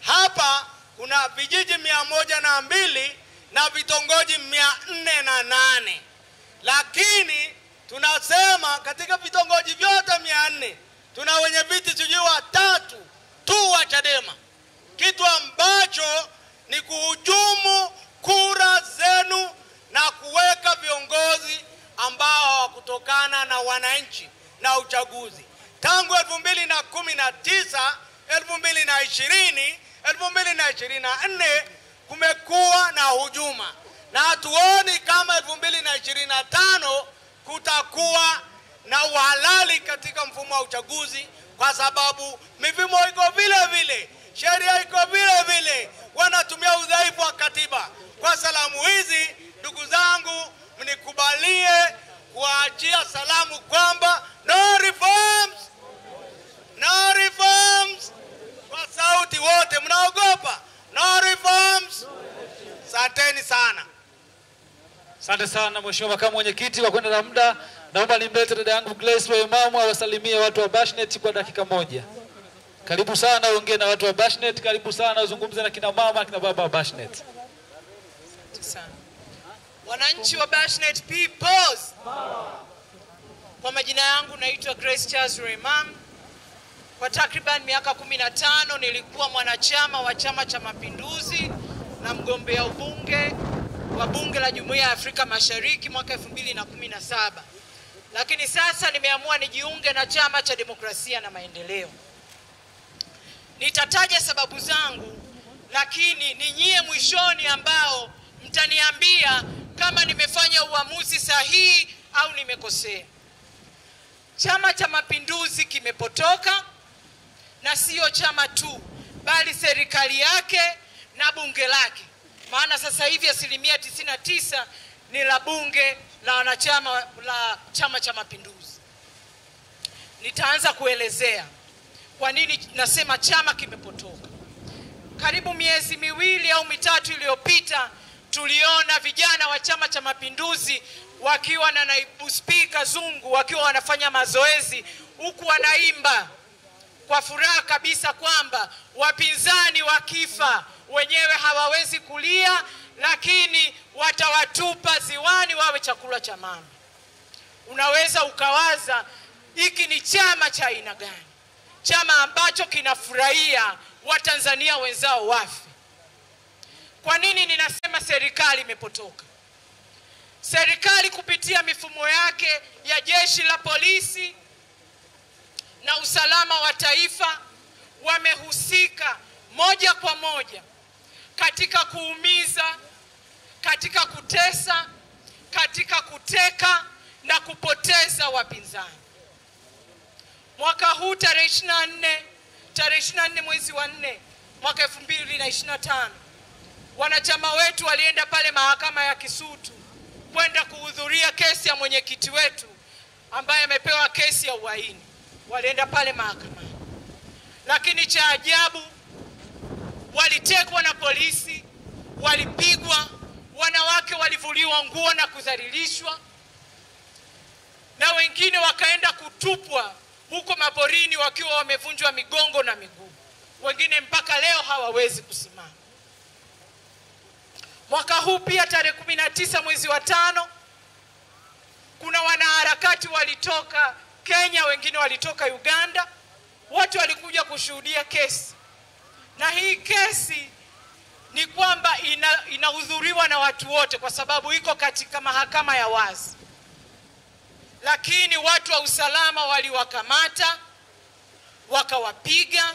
Hapa kuna vijiji 102 na vitongoji 408. Lakini tunasema katika vitongoji vyote 400 tuna wenye viti sijui 3 tu wa Chadema. Kitu ambacho ni kuhujumu kura zenu na kuweka viongozi ambao hawakutokana na wananchi na uchaguzi. Tangu 2019, 2020, 2024 kumekuwa na hujuma. Na hatuoni kama 2025 kutakuwa na uhalali katika mfumo wa uchaguzi, kwa sababu mifumo iko vile vile, sheria iko vile vile, wanatumia udhaifu wa katiba. Kwa salamu hizi, ndugu zangu, mnikubalie kuachia salamu kwamba no reforms, no reforms. Kwa sauti wote, mnaogopa? No reforms. Asanteni sana. Asante sana mheshimiwa makamu mwenyekiti. Kwa kwenda na muda, naomba nimlete dada yangu Grace wa Imamu awasalimie watu wa Bashnet kwa dakika 1. Karibu sana, ongea na watu wa Bashnet. Karibu sana, uzungumze na kina mama, kina baba wa Bashnet. Asante sana. Wananchi wa Bashnet Peoples. Kwa majina yangu naitwa Grace Charles Imam. Kwa takriban miaka 15 nilikuwa mwanachama wa Chama cha Mapinduzi na mgombea ubunge wa bunge la Jumuiya ya Afrika Mashariki mwaka 2017. Lakini sasa nimeamua nijiunge na Chama cha Demokrasia na Maendeleo. Nitataja sababu zangu, lakini ni nyie mwishoni ambao mtaniambia kama nimefanya uamuzi sahihi au nimekosea. Chama cha Mapinduzi kimepotoka, na sio chama tu, bali serikali yake na bunge lake. Maana sasa hivi 99% ni la bunge la wanachama la Chama cha Mapinduzi. Nitaanza kuelezea kwa nini nasema chama kimepotoka. Karibu miezi 2 au 3 iliyopita tuliona vijana wa Chama cha Mapinduzi wakiwa na naibu spika Zungu wakiwa wanafanya mazoezi huku wanaimba kwa furaha kabisa kwamba wapinzani wakifa wenyewe hawawezi kulia, lakini watawatupa ziwani wawe chakula cha mama. Unaweza ukawaza hiki ni chama cha aina gani? Chama ambacho kinafurahia Watanzania wenzao wafe. Kwa nini ninasema serikali imepotoka? Serikali kupitia mifumo yake ya jeshi la polisi na usalama wa taifa wamehusika moja kwa moja katika kuumiza, katika kutesa, katika kuteka na kupoteza wapinzani. Mwaka huu tarehe 24 mwezi wa 4 mwaka 2025, wanachama wetu walienda pale mahakama ya Kisutu kwenda kuhudhuria kesi ya mwenyekiti wetu ambaye amepewa kesi ya uhaini. Walienda pale mahakamani, lakini cha ajabu walitekwa na polisi, walipigwa, wanawake walivuliwa nguo na kudhalilishwa, na wengine wakaenda kutupwa huko maporini wakiwa wamevunjwa migongo na miguu. Wengine mpaka leo hawawezi kusimama. Mwaka huu pia tarehe 19 mwezi wa 5, kuna wanaharakati walitoka Kenya, wengine walitoka Uganda, wote walikuja kushuhudia kesi. Na hii kesi ni kwamba inahudhuriwa na watu wote kwa sababu iko katika mahakama ya wazi. Lakini watu wa usalama waliwakamata, wakawapiga,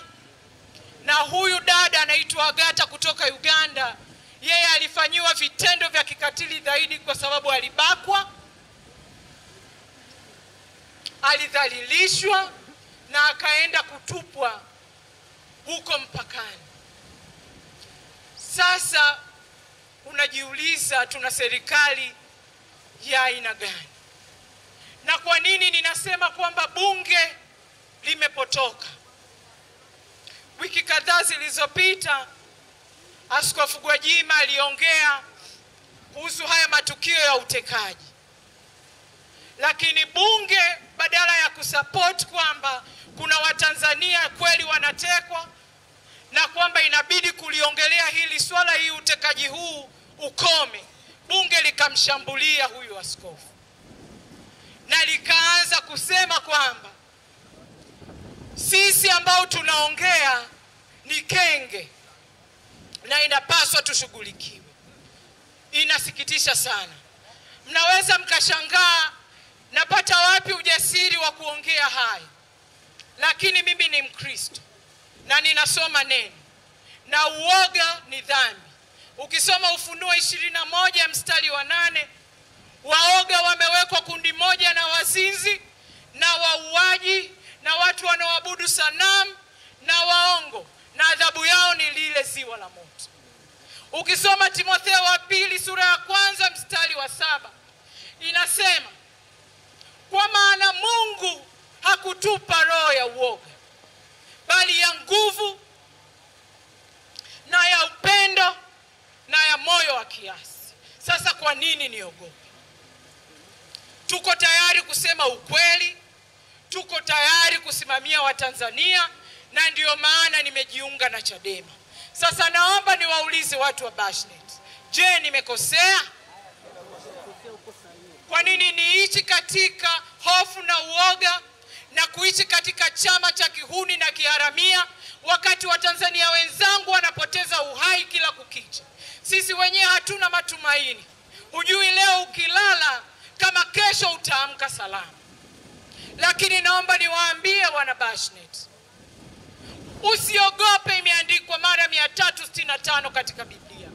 na huyu dada anaitwa Agata kutoka Uganda, yeye alifanyiwa vitendo vya kikatili zaidi kwa sababu alibakwa, alidhalilishwa na akaenda kutupwa huko mpakani. Sasa unajiuliza tuna serikali ya aina gani? Na kwa nini ninasema kwamba bunge limepotoka? Wiki kadhaa zilizopita Askofu Gwajima aliongea kuhusu haya matukio ya utekaji. Lakini bunge badala ya kusupport kwamba kuna Watanzania kweli wanatekwa na kwamba inabidi kuliongelea hili swala, hii utekaji huu ukome, bunge likamshambulia huyu askofu na likaanza kusema kwamba sisi ambao tunaongea ni kenge na inapaswa tushughulikiwe. Inasikitisha sana. Mnaweza mkashangaa napata wapi ujasiri wa kuongea haya, lakini mimi ni Mkristo na ninasoma neno, na uoga ni dhambi. Ukisoma Ufunuo 21 mstari wa 8, waoga wamewekwa kundi moja na wazinzi na wauaji na watu wanaoabudu sanamu na waongo, na adhabu yao ni lile ziwa la moto. Ukisoma Timotheo wa 2 sura ya 1 mstari wa 7, inasema kwa maana Mungu hakutupa roho ya uoga, bali ya nguvu na ya upendo na ya moyo wa kiasi. Sasa kwa nini niogope? Tuko tayari kusema ukweli, tuko tayari kusimamia Watanzania, na ndio maana nimejiunga na Chadema. Sasa naomba niwaulize watu wa Bashnet, je, nimekosea? Kwa nini niishi katika hofu na uoga na kuishi katika chama cha kihuni na kiharamia wakati Watanzania wenzangu wanapoteza uhai kila kukicha? Sisi wenyewe hatuna matumaini. Hujui leo ukilala kama kesho utaamka salama. Lakini naomba niwaambie wana Bashnet, usiogope. Imeandikwa mara 365 katika Biblia.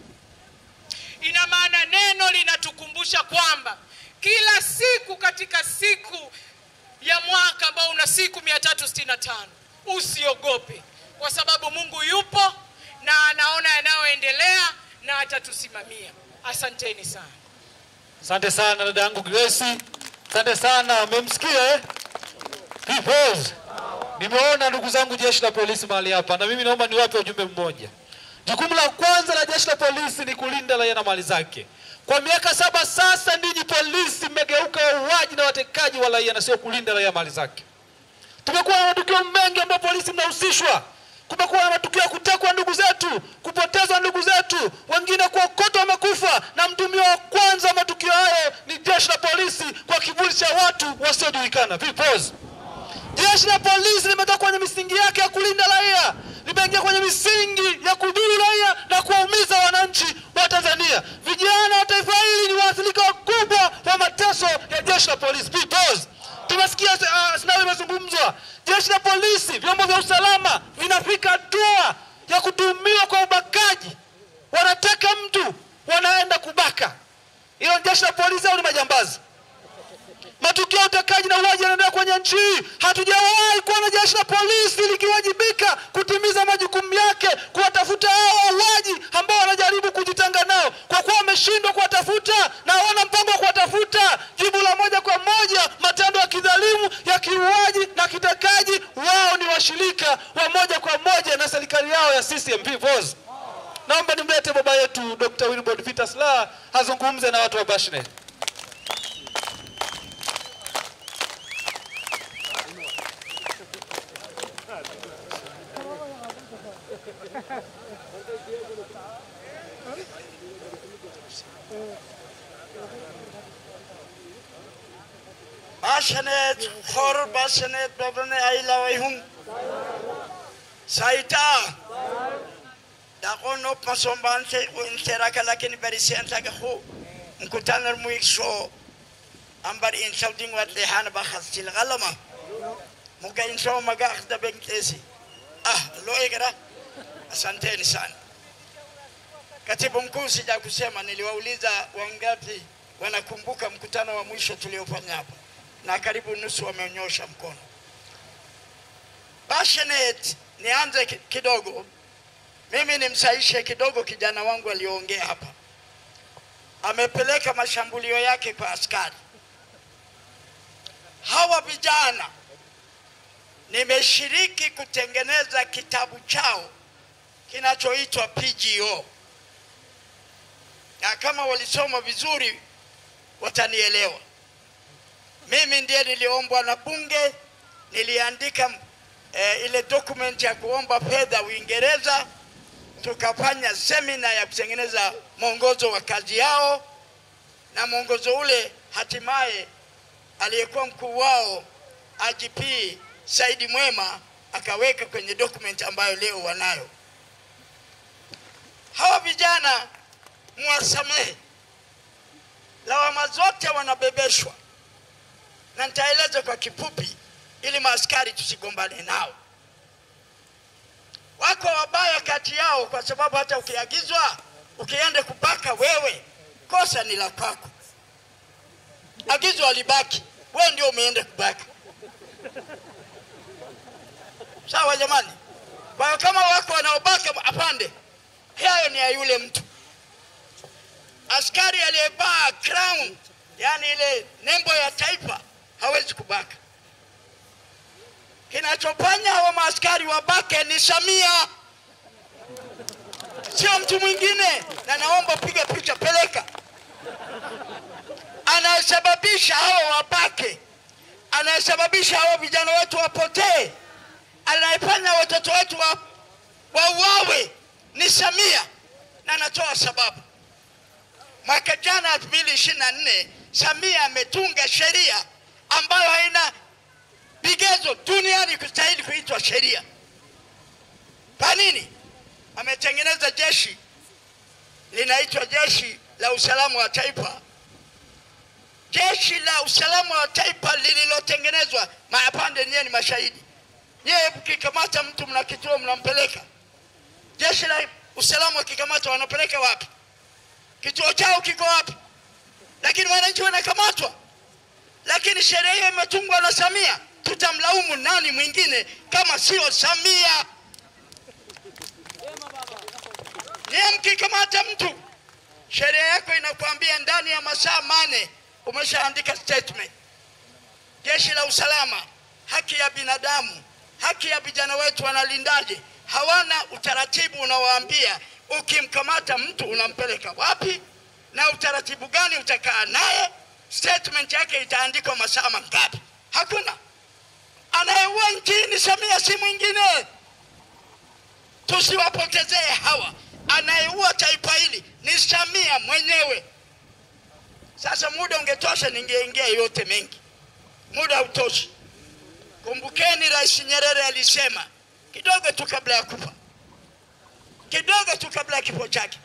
Ina maana neno linatukumbusha kwamba kila siku katika siku ya mwaka ambao una siku 365, usiogope, kwa sababu Mungu yupo na anaona yanayoendelea na atatusimamia. Asanteni sana. Asante sana dada yangu Grace. Asante sana, umemsikia Peoples. Nimeona ndugu zangu jeshi la polisi mahali hapa, na mimi naomba niwape ujumbe mmoja. Jukumu la kwanza la jeshi la polisi ni kulinda raia na mali zake. Kwa miaka 7 sasa ninyi polisi mmegeuka wauaji na watekaji wa raia na sio kulinda raia mali zake. Tumekuwa na matukio mengi ambapo polisi mnahusishwa. Kumekuwa na matukio ya kutekwa ndugu zetu, kupotezwa ndugu zetu, wengine kuokotwa wamekufa, na mtumio wa kwanza matukio hayo ni jeshi la polisi kwa kivuli cha watu wasiojulikana. Peoples. Jeshi la polisi limetoka kwenye misingi yake ya kulinda raia, limeingia kwenye misingi ya kudhuru raia na kuwaumiza wananchi wa Tanzania. Vijana wa taifa hili ni waathirika wakubwa wa mateso ya jeshi la polisi. Peoples. Tumesikia sinawi mazungumzwa. Jeshi la polisi, vyombo vya usalama vinafika hatua ya kutuhumiwa kwa ubakaji. Wanateka mtu, wanaenda kubaka. Hilo jeshi la polisi au ni majambazi? Matukio ya utekaji na uaji yanaendelea kwenye nchi hii. Hatujawahi kuwa na jeshi la polisi likiwajibika kutimiza majukumu yake, kuwatafuta hao wauaji ambao wanajaribu kujitenga nao. Kwa kuwa wameshindwa kuwatafuta na hawana mpango wa kuwatafuta, jibu la moja kwa moja, matendo ya kidhalimu ya kiuaji na kitekaji, wao ni washirika wa moja kwa moja na serikali yao ya CCM Peoples. Naomba nimlete baba yetu Dr. Wilbrod Peter Slaa azungumze na watu wa Bashnet. Bashnet khor Bashnet babane aila wayhum saita dakono pasomban se inseraka lakini barisianta gahu mkutano muisho ambar in shouting wat lehana bakhasil galama muga insho maga akhda bengtesi loegera. Asanteni sana. Katibu mkuu, sija kusema, niliwauliza wangapi wanakumbuka mkutano wa mwisho tuliofanya hapa, na karibu nusu wamenyosha mkono. Bashnet, nianze kidogo. Mimi nimsaishe kidogo kijana wangu aliyoongea hapa. Amepeleka mashambulio yake kwa askari. Hawa vijana nimeshiriki kutengeneza kitabu chao kinachoitwa PGO. Na kama walisoma vizuri watanielewa. Mimi ndiye niliombwa na bunge, niliandika ile document ya kuomba fedha Uingereza, tukafanya seminar ya kutengeneza mwongozo wa kazi yao, na mwongozo ule hatimaye aliyekuwa mkuu wao IGP Saidi Mwema akaweka kwenye document ambayo leo wanayo. Hawa vijana muwasamehe, lawama zote wanabebeshwa, na nitaeleza kwa kifupi ili maaskari tusigombane nao. Wako wabaya kati yao, kwa sababu hata ukiagizwa ukiende kubaka wewe, kosa ni la kwako. Agizo alibaki, wewe ndio umeenda kubaka. Sawa jamani? Kwa kama wako wanaobaka apande, hayo ni ya yule mtu. Askari aliyevaa crown, yani ile nembo ya taifa, hawezi kubaka. Kinachofanya hawa maaskari wabake ni Samia, sio mtu mwingine. Na naomba piga picha, peleka. Anayesababisha hawa wabake, anayesababisha hawa vijana wetu wapotee, anayefanya watoto wetu wauawe ni Samia, na natoa sababu. Mwaka jana 2024 Samia ametunga sheria ambayo haina vigezo duniani kustahili kuitwa sheria. Kwa nini? Ametengeneza jeshi linaitwa Jeshi la Usalama wa Taifa. Jeshi la Usalama wa Taifa lililotengenezwa, maapande nyewe ni mashahidi. Nyewe mkikamata mtu mnakitoa mnampeleka. Jeshi la Usalama wakikamata wanapeleka wapi? Kituo chao kiko wapi? Lakini wananchi wanakamatwa. Lakini sheria hiyo imetungwa na Samia. Tutamlaumu nani mwingine kama sio Samia? Ni mkikamata mtu, sheria yako inakuambia ndani ya masaa 8 umeshaandika statement. Jeshi la Usalama, haki ya binadamu, haki ya vijana wetu wanalindaje? Hawana utaratibu unaowaambia ukimkamata mtu unampeleka wapi na utaratibu gani utakaa naye, statement yake itaandikwa masaa mangapi. Hakuna. Anayeua nchini Samia, si mwingine. Tusiwapotezee hawa. Anayeua taifa hili ni Samia mwenyewe. Sasa muda ungetosha ningeingia yote mengi. Muda hautoshi. Kumbukeni Rais Nyerere alisema kidogo tu kabla ya kufa, kidogo tu kabla ya kifo chake,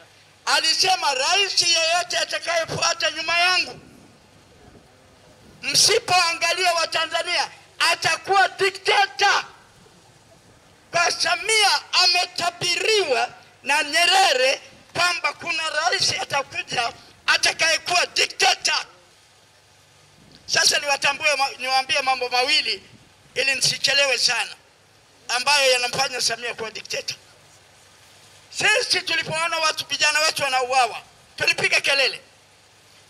alisema rais yeyote atakayefuata nyuma yangu, msipoangalia wa Tanzania, atakuwa dikteta. Kwa Samia ametabiriwa na Nyerere kwamba kuna rais atakuja atakayekuwa dikteta. Sasa niwaambie mambo mawili ili nisichelewe sana, ambayo yanamfanya Samia kuwa dikteta. Sisi tulipoona watu vijana wetu wanauawa, tulipiga kelele.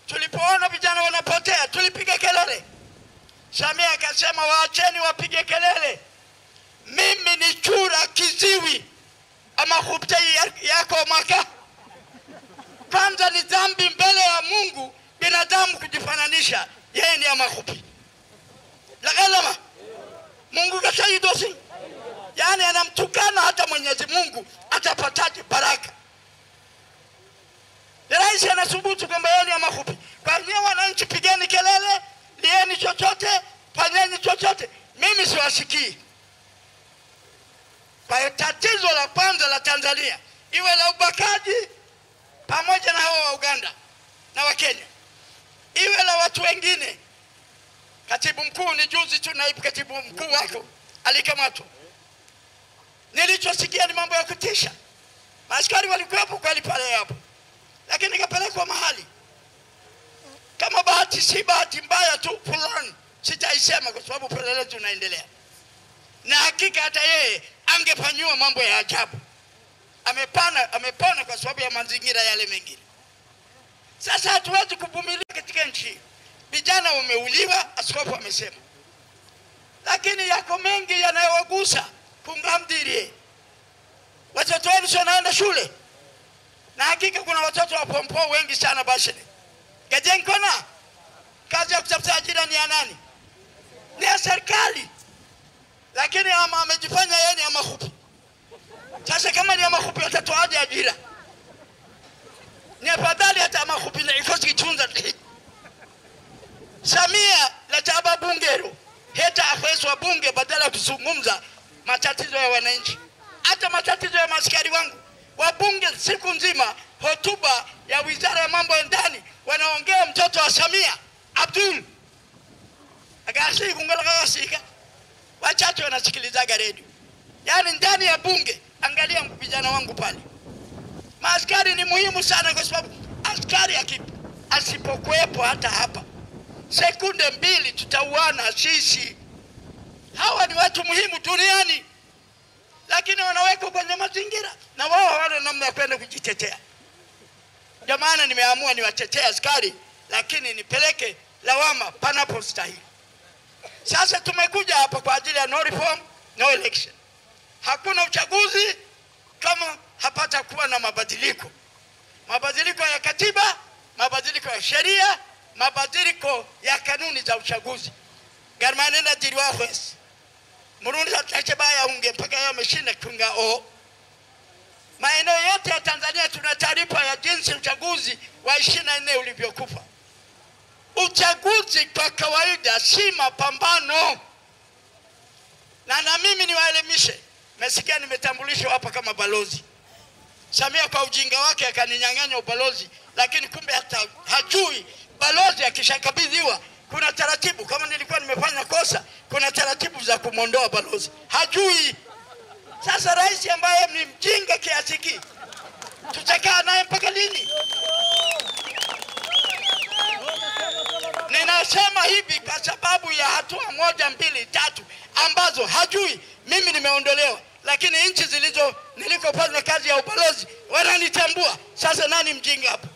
Tulipoona vijana wanapotea, tulipiga kelele. Samia akasema waacheni wapige kelele. Mimi ni chura kiziwi ama khubta yako maka. Kwanza ni dhambi mbele ya Mungu binadamu kujifananisha yeye ni amakhubi. Lagalama Mungu kasaidosi. Yani anamtukana hata Mwenyezi Mungu atapataje baraka. Rais anasubutu kwamba yeye ni amakhubi. Kwa hiyo wananchi pigeni kelele, lieni chochote, fanyeni chochote. Mimi siwasikii. Kwa hiyo tatizo la kwanza la Tanzania iwe la ubakaji pamoja na hao wa Uganda na wa Kenya, iwe la watu wengine. Katibu mkuu ni juzi tu, naibu katibu mkuu wako alikamatwa. Nilichosikia ni mambo ya kutisha. Maaskari walikuwepo kweli pale hapo, lakini kapelekwa mahali. Kama bahati si bahati mbaya tu fulani, sitaisema kwa sababu pelelezi unaendelea. Na hakika hata yeye angefanywa mambo ya ajabu. Amepona kwa sababu ya mazingira yale mengine. Sasa hatuwezi kuvumilia katika nchi. Vijana wameuliwa, askofu amesema. Lakini yako mengi yanayowagusa kungamdirie. Watoto wenu wanaenda shule. Na hakika kuna watoto wa pompo wengi sana Bashene. Gajenkona, kazi ya kutafuta ajira ni ya nani? Ni ya serikali. Lakini ama amejifanya yeye ni amakhubi. Sasa kama ni amakhubi atatoaje ajira? Ni afadhali hata amakhubi na ikosi kitunza. Samia la taba bungero heta afeswa bunge badala kuzungumza matatizo ya wananchi, hata matatizo ya maskari wangu. Wabunge siku nzima hotuba ya wizara ya mambo ya ndani wanaongea mtoto wa Samia Abdul agasi kungalakasika. Wachache wanasikilizaga redio. Yani ndani ya bunge, angalia vijana wangu pale. Maaskari ni muhimu sana kwa sababu askari asipokuwepo hata hapa sekunde mbili tutauana sisi. Hawa ni watu muhimu duniani, lakini wanawekwa kwenye mazingira na wao hawana namna ya kwenda kujitetea. Ndio maana nimeamua niwatetee askari, lakini nipeleke lawama panapostahili. Sasa tumekuja hapa kwa ajili ya no reform, no election. Hakuna uchaguzi kama hapata kuwa na mabadiliko. Mabadiliko ya katiba, mabadiliko ya sheria, mabadiliko ya kanuni za uchaguzi. Garmanenda diriwa kwesi. Murundi atachebaya unge mpaka yao meshina kunga o. Maeneo yote ya Tanzania tuna taarifa ya jinsi uchaguzi wa 24 ulivyokufa. Uchaguzi kwa kawaida si mapambano. Na mimi niwaelimishe. Mesikia nimetambulishwa hapa kama balozi. Samia kwa ujinga wake akaninyang'anya ubalozi, lakini kumbe hata hajui balozi akishakabidhiwa kuna taratibu. Kama nilikuwa nimefanya kosa, kuna taratibu za kumondoa balozi. Hajui. Sasa rais ambaye ni mjinga kiasi hiki, tutakaa naye mpaka lini? Ninasema hivi kwa sababu ya hatua 1, 2, 3 ambazo hajui. Mimi nimeondolewa, lakini nchi nilikofanya kazi ya ubalozi wananitambua. Sasa nani mjinga hapa?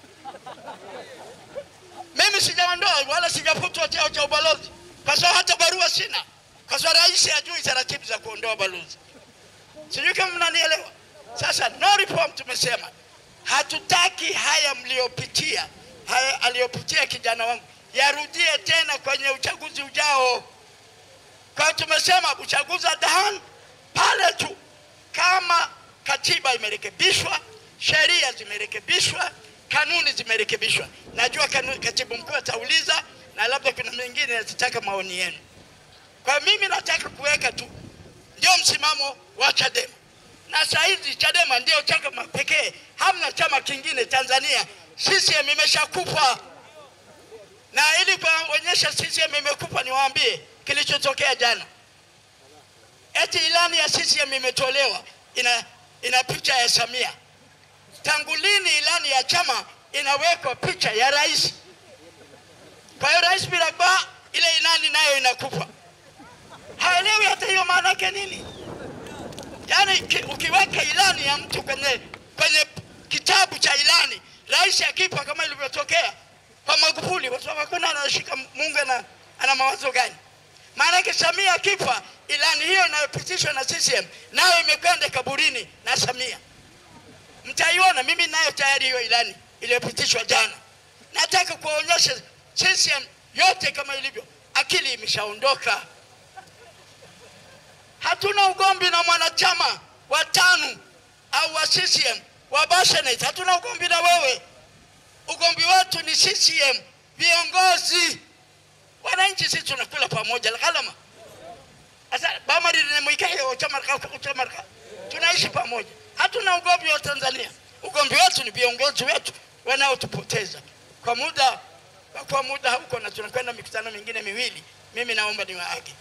Mimi sijaondoa wala sijafutwa cheo cha ubalozi, kwa sababu hata barua sina, kwa sababu rais hajui taratibu za kuondoa balozi. Sijui kama mnanielewa. Sasa no reform tumesema. Hatutaki haya mliopitia, haya aliyopitia kijana wangu yarudie tena kwenye uchaguzi ujao. Kwa tumesema uchaguzi adahan pale tu kama katiba imerekebishwa, sheria zimerekebishwa, kanuni zimerekebishwa. Najua katibu mkuu atauliza na labda kuna mengine yatataka maoni yenu. Kwa mimi nataka kuweka tu ndio msimamo wa Chadema. Na saizi Chadema ndio chama pekee, hamna chama kingine Tanzania. CCM imeshakufa. Na ili kuonyesha CCM imekufa, niwaambie kilichotokea jana. Eti ilani ya CCM imetolewa, ina picha ya Samia. Tangu lini ilani ya chama inawekwa picha ya rais? Kwa hiyo rais bila ile ilani nayo inakufa. Haelewi hata hiyo maana yake nini. Yaani ukiweka ilani ya mtu kwenye kitabu cha ilani, rais akipa kama ilivyotokea kwa Magufuli, kwa sababu hakuna anashika Mungu ana mawazo gani. Maana yake Samia akifa, ilani hiyo inayopitishwa na CCM nayo imekwenda kaburini na Samia. Mtaiona, mimi nayo tayari hiyo ilani iliyopitishwa jana. Nataka kuonyesha CCM yote kama ilivyo, akili imeshaondoka. Hatuna ugomvi na mwanachama wa TANU au wa CCM wa Bashanet, hatuna ugomvi na wewe. Ugomvi wetu ni CCM viongozi. Wananchi sisi tunakula pamoja la kalama. Asa bamari ni mwikayo chamarka. Tunaishi pamoja. Hatuna ugomvi wa Tanzania. Ugomvi wetu ni viongozi wetu wanaotupoteza. Kwa muda huko na tunakwenda mikutano mingine miwili. Mimi naomba niwaage.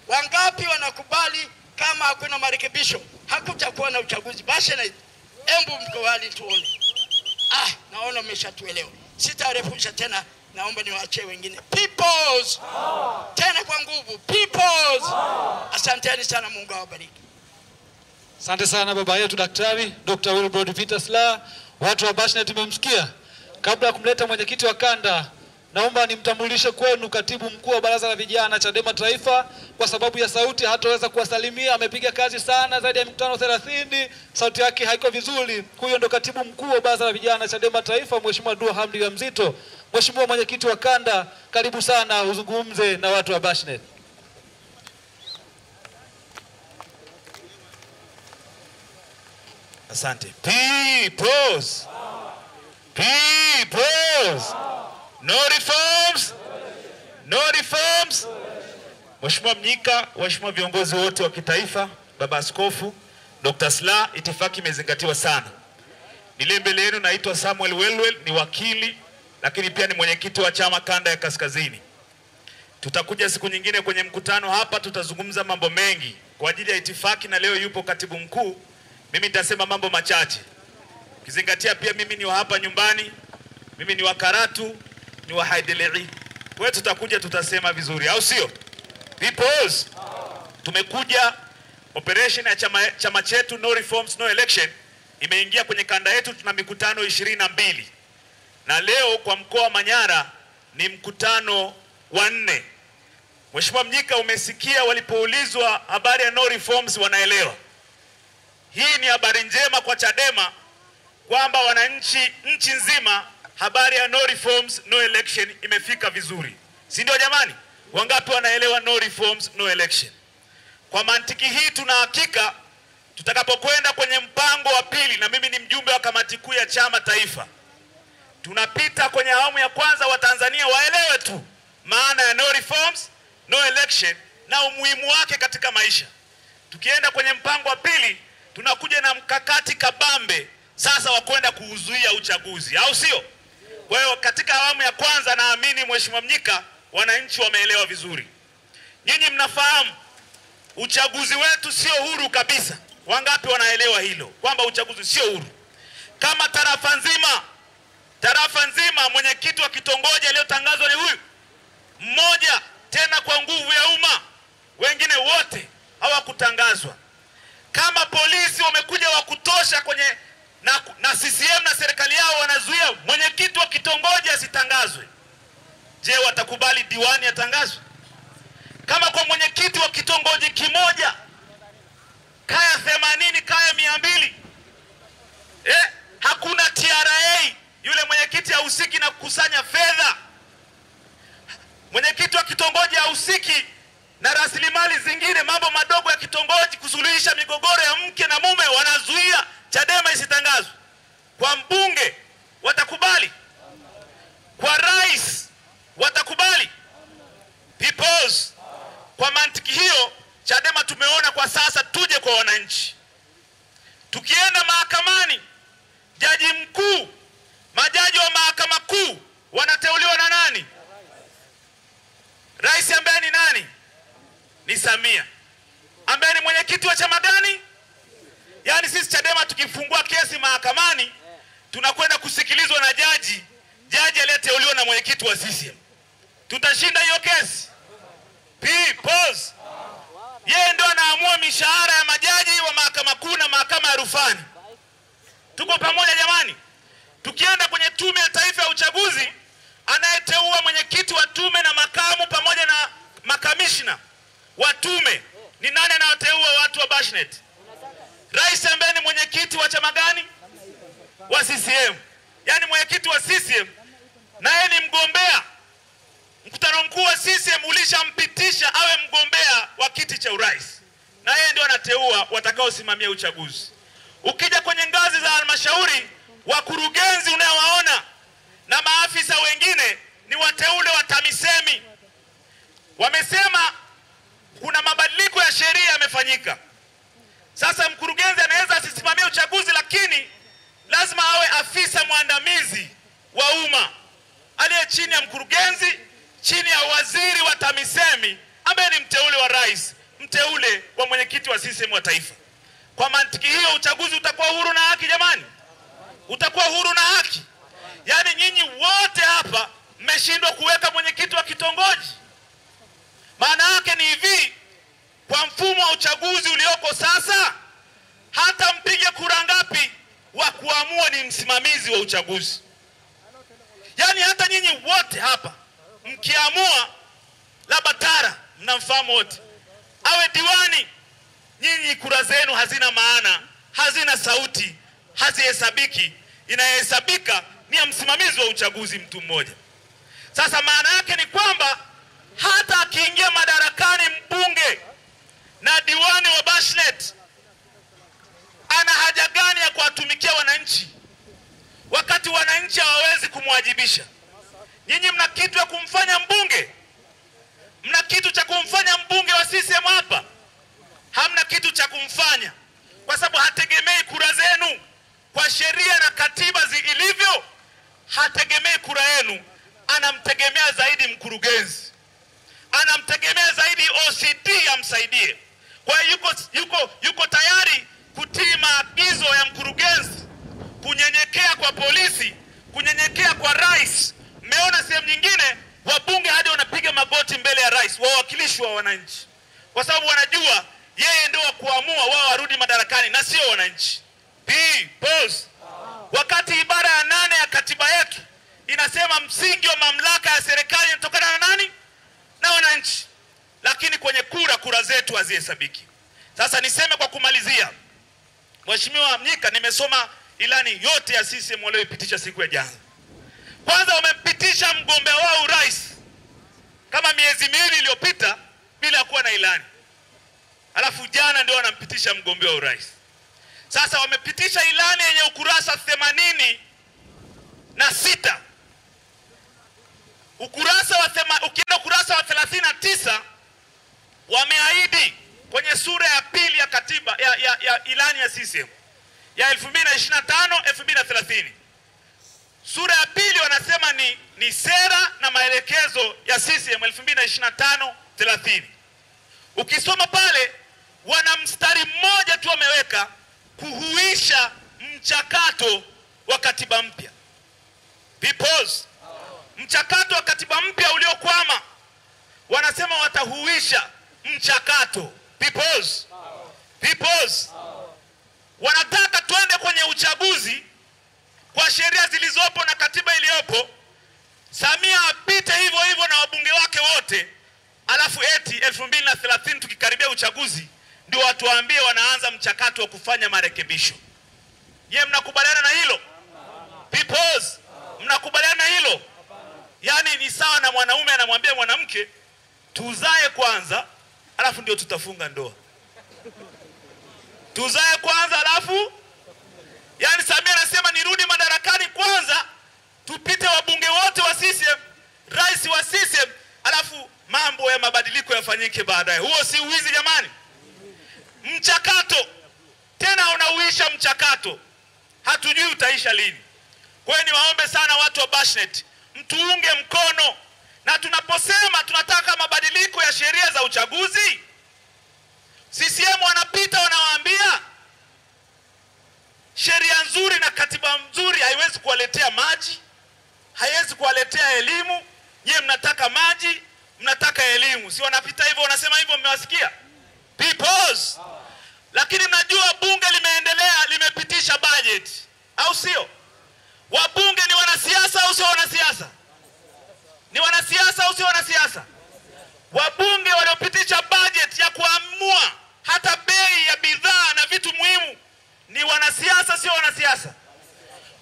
Wangapi wanakubali kama hakuna marekebisho hakutakuwa na uchaguzi? Bashanet, embu mkowali tuone. Naona umeshatuelewa. Sitarefusha tena, naomba niwaachie wengine. Peoples! Tena kwa nguvu. Peoples! Asanteni sana, Mungu awabariki. Asante sana baba yetu Daktari Dr. Wilbrod Peter Slaa. Watu wa Bashanet tumemsikia. Kabla ya kumleta mwenyekiti wa kanda, naomba nimtambulishe kwenu katibu mkuu wa Baraza la Vijana Chadema Taifa. Kwa sababu ya sauti hataweza kuwasalimia, amepiga kazi sana zaidi ya mikutano 30, sauti yake haiko vizuri. Huyo ndo katibu mkuu wa Baraza la Vijana Chadema Taifa, Mheshimiwa Dua Hamdi ya Mzito. Mheshimiwa mwenyekiti wa kanda, karibu sana uzungumze na watu wa Bashanet. Asante. Peoples. No reforms. No reforms. Mheshimiwa Mnyika, Mheshimiwa viongozi wote wa kitaifa, Baba Askofu, Dr. Slaa, itifaki imezingatiwa sana. Nile mbele yenu naitwa Samuel Welwel, ni wakili, lakini pia ni mwenyekiti wa chama kanda ya Kaskazini. Tutakuja siku nyingine kwenye mkutano hapa, tutazungumza mambo mengi kwa ajili ya itifaki, na leo yupo katibu mkuu. Mimi nitasema mambo machache. Kizingatia pia mimi ni wa hapa nyumbani, mimi ni wa Karatu, ni wa Haidelei. Kwa hiyo tutakuja tutasema vizuri, au sio? Peoples, tumekuja operation ya chama chetu No Reforms No Election imeingia kwenye kanda yetu. Tuna mikutano 22 na leo kwa mkoa wa Manyara ni mkutano wa 4. Mheshimiwa Mnyika, umesikia walipoulizwa habari ya No Reforms wanaelewa. Hii ni habari njema kwa Chadema kwamba wananchi nchi nzima habari ya No Reforms No Election imefika vizuri. Si ndio jamani? Wangapi wanaelewa No Reforms No Election? Kwa mantiki hii tuna hakika tutakapokwenda kwenye mpango wa pili, na mimi ni mjumbe wa kamati kuu ya chama taifa, tunapita kwenye awamu ya kwanza, wa Tanzania waelewe tu maana ya No Reforms No Election na umuhimu wake katika maisha. Tukienda kwenye mpango wa pili, tunakuja na mkakati kabambe sasa wa kwenda kuuzuia uchaguzi, au sio? Kwa hiyo katika awamu ya kwanza naamini Mheshimiwa Mnyika wananchi wameelewa vizuri. Nyinyi mnafahamu uchaguzi wetu sio huru kabisa. Wangapi wanaelewa hilo kwamba uchaguzi sio huru? Kama tarafa nzima mwenyekiti wa kitongoji aliyotangazwa ni huyu mmoja, tena kwa nguvu ya umma, wengine wote hawakutangazwa. Kama polisi wamekuja wa kutosha kwenye na CCM na serikali yao wanazuia mwenyekiti wa kitongoji asitangazwe, je, watakubali diwani atangazwe? Kama kwa mwenyekiti wa kitongoji kimoja kaya 80 kaya 200 hakuna TRA, yule mwenyekiti hahusiki na kukusanya fedha, mwenyekiti wa kitongoji hahusiki na rasilimali zingine, mambo madogo ya kitongoji, kusuluhisha migogoro ya mke na mume, wanazuia Chadema isitangazwe. Kwa mbunge watakubali? Kwa rais watakubali? Peoples, kwa mantiki hiyo Chadema tumeona kwa sasa tuje kwa wananchi. Tukienda mahakamani, jaji mkuu, majaji wa mahakama kuu wanateuliwa na nani? Rais ambaye ni nani? Ni Samia, ambaye ni mwenyekiti wa chama gani? Yaani sisi Chadema tukifungua kesi mahakamani tunakwenda kusikilizwa na jaji aliyeteuliwa na mwenyekiti wa CCM. Tutashinda hiyo kesi? Peoples. Yeye ndio anaamua mishahara ya majaji wa mahakama kuu na mahakama ya rufani. Tuko pamoja jamani? Tukienda kwenye Tume ya Taifa ya Uchaguzi, anayeteua mwenyekiti wa tume na makamu pamoja na makamishna wa tume ni nani anawateua watu wa Bashnet? Rais ambaye ni mwenyekiti wa chama gani? Wa CCM. Yaani mwenyekiti wa CCM naye ni mgombea. Mkutano mkuu wa CCM ulishampitisha awe mgombea wa kiti cha urais. Na yeye ndio anateua watakaosimamia uchaguzi. Ukija kwenye ngazi za halmashauri, wakurugenzi unaowaona na maafisa wengine ni wateule wa TAMISEMI. Wamesema kuna mabadiliko ya sheria yamefanyika. Sasa mkurugenzi anaweza asisimamie uchaguzi, lakini lazima awe afisa mwandamizi wa umma aliye chini ya mkurugenzi, chini ya waziri wa TAMISEMI ambaye ni mteule wa rais, mteule wa mwenyekiti wa CCM wa taifa. Kwa mantiki hiyo uchaguzi utakuwa huru na haki jamani? Utakuwa huru na haki? Yaani nyinyi wote hapa mmeshindwa kuweka mwenyekiti wa kitongoji. Maana yake ni hivi, kwa mfumo wa uchaguzi ulioko sasa, hata mpige kura ngapi, wa kuamua ni msimamizi wa uchaguzi. Yaani hata nyinyi wote hapa mkiamua labda Tara, mnamfahamu wote, awe diwani, nyinyi kura zenu hazina maana, hazina sauti, hazihesabiki. Inahesabika ni ya msimamizi wa uchaguzi mtu mmoja. Sasa maana yake ni kwamba hata akiingia madarakani mbunge na diwani wa Bashnet, ana haja gani ya kuwatumikia wananchi wakati wananchi hawawezi kumwajibisha? Nyinyi mna kitu ya kumfanya mbunge? Mna kitu cha kumfanya mbunge wa CCM hapa? Hamna kitu cha kumfanya, kwa sababu hategemei kura zenu. Kwa sheria na katiba ilivyo, hategemei kura yenu, anamtegemea zaidi mkurugenzi, anamtegemea zaidi OCD amsaidie. Kwa hiyo yuko tayari kutii maagizo ya mkurugenzi, kunyenyekea kwa polisi, kunyenyekea kwa rais. Mmeona sehemu nyingine wabunge hadi wanapiga magoti mbele ya rais, wawakilishi wa wananchi, kwa sababu wanajua yeye ndio wa kuamua wao warudi madarakani na sio wananchi. Peoples. Wakati ibara ya 8 ya katiba yetu inasema msingi wa mamlaka ya serikali inatokana na nani? Na wananchi. Lakini kwenye kura zetu hazihesabiki. Sasa niseme kwa kumalizia, Mheshimiwa Mnyika, nimesoma ilani yote ya CCM walioipitisha siku ya jana. Kwanza wamempitisha mgombea wao urais kama miezi miwili iliyopita bila kuwa na ilani. Alafu jana ndio wanampitisha mgombea wa urais. Sasa wamepitisha ilani yenye ukurasa 86. Ukienda ukurasa wa 39 wameahidi kwenye sura ya pili ya katiba ya ilani ya CCM ya 2025-2030. Sura ya pili wanasema ni sera na maelekezo ya CCM 2025-30. Ukisoma pale wana mstari mmoja tu wameweka, kuhuisha mchakato wa katiba mpya. Peoples. Mchakato wa katiba mpya uliokwama, wanasema watahuisha mchakato. Peoples. Wanataka twende kwenye uchaguzi kwa sheria zilizopo na katiba iliyopo. Samia apite hivyo na wabunge wake wote, alafu eti 2030 tukikaribia uchaguzi ndio watu waambie wanaanza mchakato wa kufanya marekebisho. Je, mnakubaliana na hilo? Peoples, mnakubaliana na hilo? Yaani ni sawa na mwanaume anamwambia mwanamke tuzae kwanza alafu ndio tutafunga ndoa. Tuzae kwanza alafu, yaani Samia anasema nirudi madarakani kwanza, tupite wabunge wote wa CCM, rais wa CCM, alafu mambo ya mabadiliko yafanyike baadaye. Huo si uwizi jamani? Mchakato tena unauisha mchakato, hatujui utaisha lini. Kwa hiyo niwaombe sana watu wa Bashnet, mtuunge mkono. Na tunaposema tunataka mabadiliko ya sheria za uchaguzi, CCM wanapita wanawaambia sheria nzuri na katiba nzuri haiwezi kuwaletea maji, haiwezi kuwaletea elimu. Nyie mnataka maji, mnataka elimu. Si wanapita hivyo, wanasema hivyo, mmewasikia? Peoples. Lakini mnajua bunge limeendelea, limepitisha budget, au sio? Wabunge ni wanasiasa au sio wanasiasa? Ni wanasiasa au sio wanasiasa? Wabunge waliopitisha budget ya kuamua hata bei ya bidhaa na vitu muhimu ni wanasiasa, sio wanasiasa?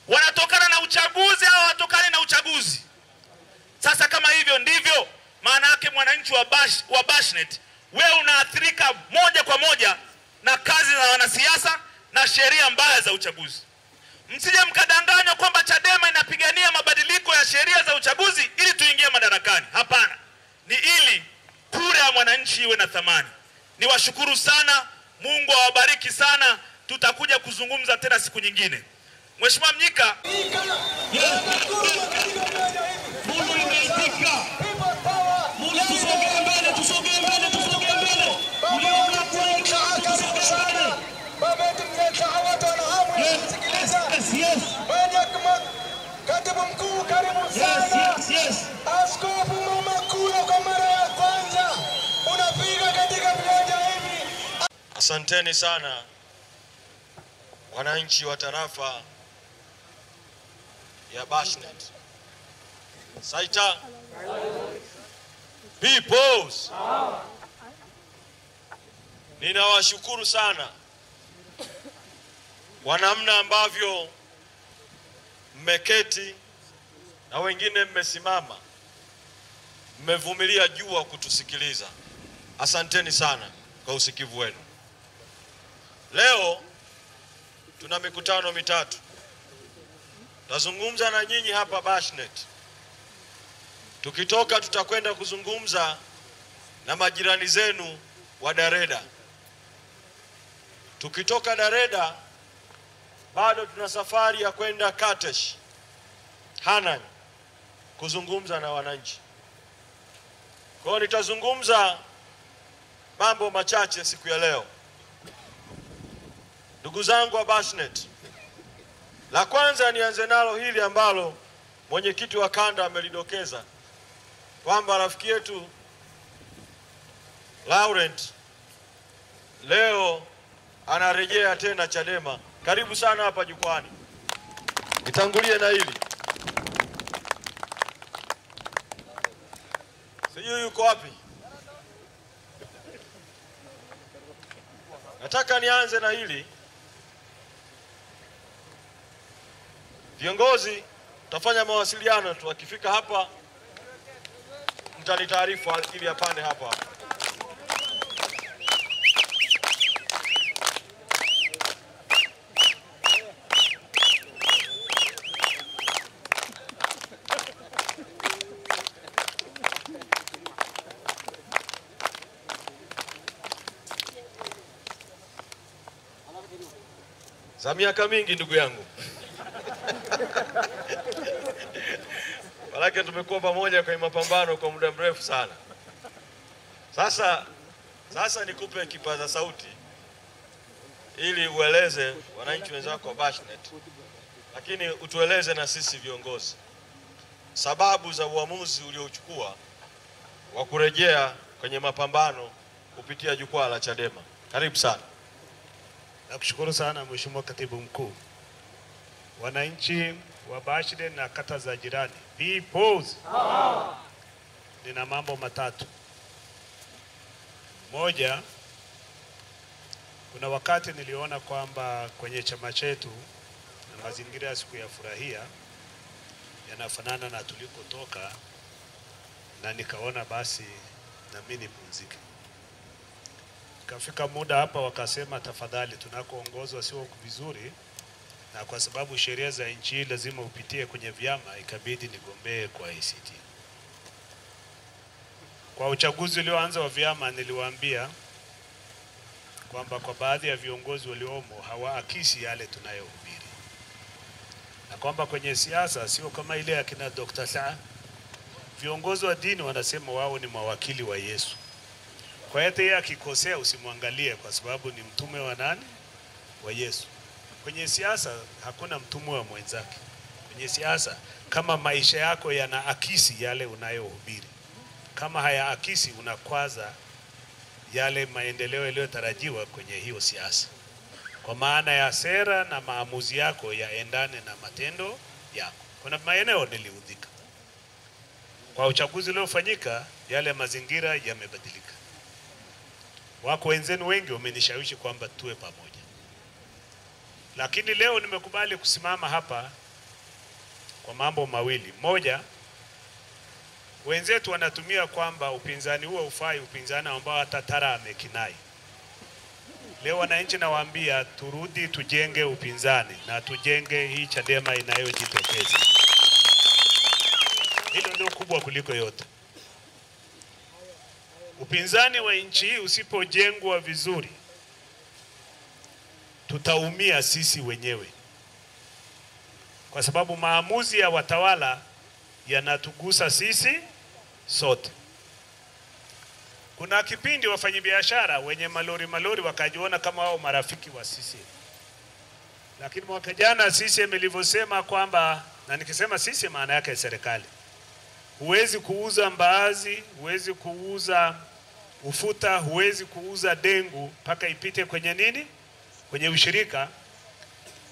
Wanatokana na uchaguzi au hatokani na uchaguzi? Sasa kama hivyo ndivyo, maana yake mwananchi wa Bashnet, wewe unaathirika moja kwa moja na kazi za wanasiasa na sheria mbaya za uchaguzi. Msije mkadanganywa kwamba Chadema inapigania mabadiliko ya sheria za uchaguzi ili tuingie madarakani. Hapana. Ni ili kura ya mwananchi iwe na thamani. Niwashukuru sana, Mungu awabariki sana. Tutakuja kuzungumza tena siku nyingine. Mheshimiwa Mnyika, Katibu mkuu, karibu sana. Askofu Mama Kula, kwa mara ya kwanza unapiga katika viwanja hivi. Asanteni sana wananchi wa tarafa ya Bashnet. Saita Peoples. Ninawashukuru sana kwa namna ambavyo mmeketi na wengine mmesimama, mmevumilia jua kutusikiliza. Asanteni sana kwa usikivu wenu. Leo tuna mikutano mitatu. Tazungumza na nyinyi hapa Bashnet. Tukitoka tutakwenda kuzungumza na majirani zenu wa Dareda. Tukitoka Dareda bado tuna safari ya kwenda Katesh, Hanang, kuzungumza na wananchi. Kwa hiyo nitazungumza mambo machache siku ya leo. Ndugu zangu wa Bashnet, la kwanza nianze nalo hili ambalo mwenyekiti wa kanda amelidokeza kwamba rafiki yetu Laurent leo anarejea tena Chadema. Karibu sana hapa jukwani. Nitangulie na hili. Sijui yuko wapi. Nataka nianze na hili. Viongozi tutafanya mawasiliano tu, akifika hapa mtanitaarifu ili apande hapa. Za miaka mingi ndugu yangu. Walake tumekuwa pamoja kwenye mapambano kwa muda mrefu sana. Sasa nikupe kipaza sauti ili ueleze wananchi wenzako wa Bashnet, lakini utueleze na sisi viongozi sababu za uamuzi uliochukua wa kurejea kwenye mapambano kupitia jukwaa la Chadema. Karibu sana. Nakushukuru sana Mheshimiwa Katibu Mkuu. Wananchi wa Bashnet na kata za jirani, Peoples. Nina mambo matatu. Moja, kuna wakati niliona kwamba kwenye chama chetu na mazingira ya siku ya furahia yanafanana na tulikotoka, na nikaona basi na mimi nipumzike. Kafika muda hapa wakasema tafadhali, tunakoongozwa sio vizuri, na kwa sababu sheria za nchi lazima upitie kwenye vyama, ikabidi nigombee kwa ACT. Kwa uchaguzi ulioanza wa vyama niliwaambia kwamba kwa baadhi ya viongozi waliomo hawaakisi yale tunayohubiri, na kwamba kwenye siasa sio kama ile ya kina Dr. Saa. Viongozi wa dini wanasema wao ni mawakili wa Yesu. Kwa hiyo yeye akikosea usimwangalie, kwa sababu ni mtume wa nani? Wa Yesu. Kwenye siasa hakuna mtume wa mwenzake. Kwenye siasa kama maisha yako yanaakisi yale unayohubiri. Kama hayaakisi, unakwaza yale maendeleo yaliyotarajiwa kwenye hiyo siasa. Kwa maana ya sera na maamuzi yako yaendane na matendo yako. Kuna maeneo niliudhika. Kwa uchaguzi uliofanyika, yale mazingira yamebadilika. Wako wenzenu wengi wamenishawishi kwamba tuwe pamoja. Lakini leo nimekubali kusimama hapa kwa mambo mawili. Moja, wenzetu wanatumia kwamba upinzani huo ufai, upinzani ambao hata Tara amekinai. Leo wananchi nawaambia turudi tujenge upinzani na tujenge hii Chadema inayojitokeza. Hilo ndio kubwa kuliko yote. Upinzani wa nchi hii usipojengwa vizuri, tutaumia sisi wenyewe. Kwa sababu maamuzi ya watawala yanatugusa sisi sote. Kuna kipindi wafanyabiashara wenye malori wakajiona kama wao marafiki wa CCM. Lakini mwaka jana CCM ilivyosema kwamba, na nikisema CCM maana yake serikali, huwezi kuuza mbaazi, huwezi kuuza ufuta, huwezi kuuza dengu mpaka ipite kwenye nini? Kwenye ushirika.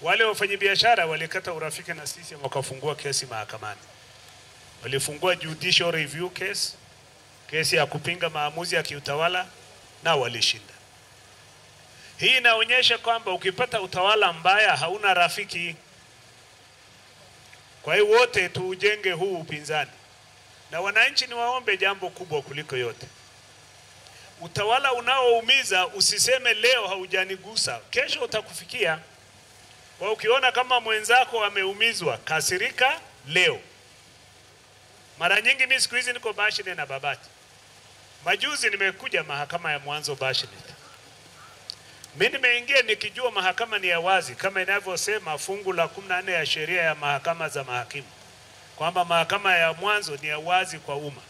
Wale wafanyabiashara walikata urafiki na CCM wakafungua kesi mahakamani. Walifungua judicial review case, kesi ya kupinga maamuzi ya kiutawala, na walishinda. Hii inaonyesha kwamba ukipata utawala mbaya hauna rafiki. Kwa hiyo wote tuujenge huu upinzani. Na wananchi ni waombe jambo kubwa kuliko yote. Utawala unaoumiza usiseme leo haujanigusa, kesho utakufikia. Kwa ukiona kama mwenzako ameumizwa, kasirika leo. Mara nyingi mimi siku hizi niko Bashnet na Babati. Majuzi nimekuja mahakama ya mwanzo Bashnet. Mimi nimeingia nikijua mahakama ni ya wazi kama inavyosema fungu la 14 ya sheria ya mahakama za mahakimu, kwamba mahakama ya mwanzo ni ya wazi kwa umma.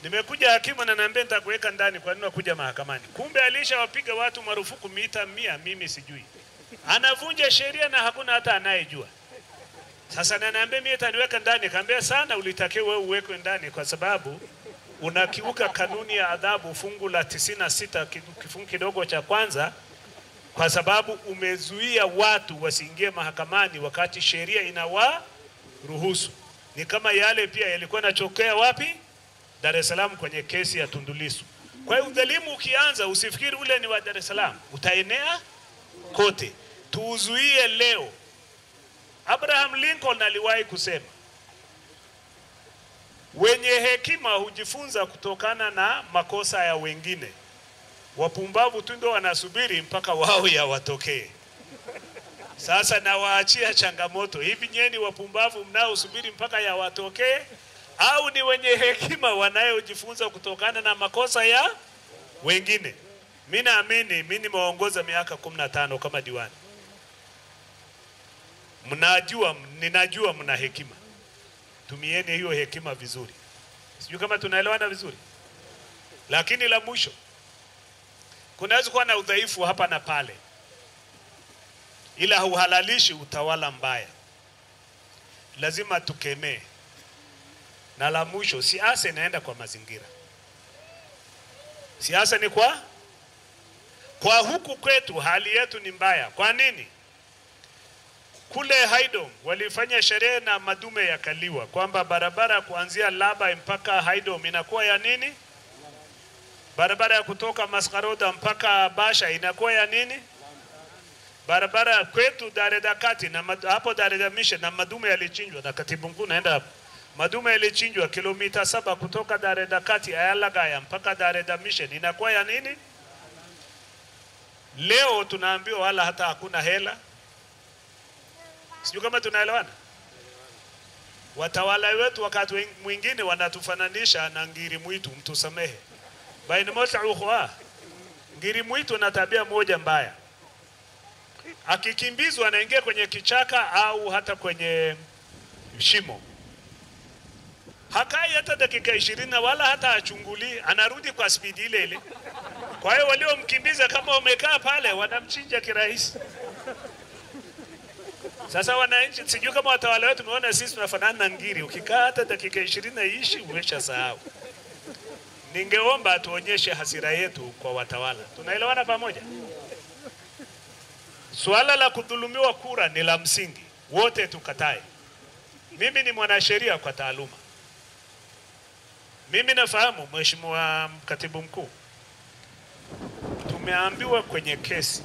Nimekuja hakimu na niambia nitakuweka ndani, kwa nini unakuja mahakamani? Kumbe alishawapiga watu marufuku mita 100, mimi sijui. Anavunja sheria na hakuna hata anayejua. Sasa ananiambia mimi ataniweka ndani, kaambia sana ulitakiwa wewe uwekwe ndani kwa sababu unakiuka kanuni ya adhabu fungu la 96 kifungu kidogo cha kwanza, kwa sababu umezuia watu wasiingie mahakamani wakati sheria inawaruhusu. Ni kama yale pia yalikuwa yanachokea wapi? Dar es Salaam kwenye kesi ya Tundu Lissu. Kwa hiyo udhalimu ukianza usifikiri ule ni wa Dar es Salaam, utaenea kote. Tuuzuie leo. Abraham Lincoln aliwahi kusema, wenye hekima hujifunza kutokana na makosa ya wengine. Wapumbavu tu ndio wanasubiri mpaka wao yawatokee. Sasa nawaachia changamoto. Hivi nyeni wapumbavu mnaosubiri mpaka yawatokee, au ni wenye hekima wanayojifunza kutokana na makosa ya wengine? Mimi naamini, mimi nimeongoza miaka 15 kama diwani. Ninajua mna hekima. Tumieni hiyo hekima vizuri. Sijui kama tunaelewana vizuri. Lakini la mwisho, kunaweza kuwa na udhaifu hapa na pale, ila hauhalalishi utawala mbaya. Lazima tukemee. Na la mwisho, siasa inaenda kwa mazingira. Siasa ni kwa huku kwetu hali yetu ni mbaya. Kwa nini? Kule Haydom walifanya sherehe na madume yakaliwa kwamba barabara kuanzia Laba mpaka Haydom inakuwa ya nini? Barabara ya kutoka Maskaroda mpaka Basha inakuwa ya nini? Barabara kwetu Daredakati na hapo Daredamishe na madume yalichinjwa, na katibu mkuu naenda hapo. Madume yalichinjwa kilomita 7 kutoka Daredakati Ayalagaya mpaka Daredamishe inakuwa ya nini? Leo tunaambiwa wala hata hakuna hela. Sijui kama tunaelewana. Watawala wetu wakati mwingine wanatufananisha na ngiri mwitu, mtusamehe. Baina moja ukhwa. Ngiri mwitu na tabia moja mbaya. Akikimbizwa anaingia kwenye kichaka au hata kwenye shimo. Hakai hata dakika 20 wala hata achunguli, anarudi kwa spidi ile ile. Kwa hiyo waliomkimbiza kama wamekaa pale wanamchinja kirahisi. Sasa wananchi, sijui kama watawala wetu tumeona sisi tunafanana na ngiri, ukikaa hata dakika 20 ishi umeshasahau. Ningeomba tuonyeshe hasira yetu kwa watawala. Tunaelewana pamoja? Swala la kudhulumiwa kura ni la msingi, wote tukatae. Mimi ni mwanasheria kwa taaluma. Mimi nafahamu, Mheshimiwa Katibu Mkuu, tumeambiwa kwenye kesi,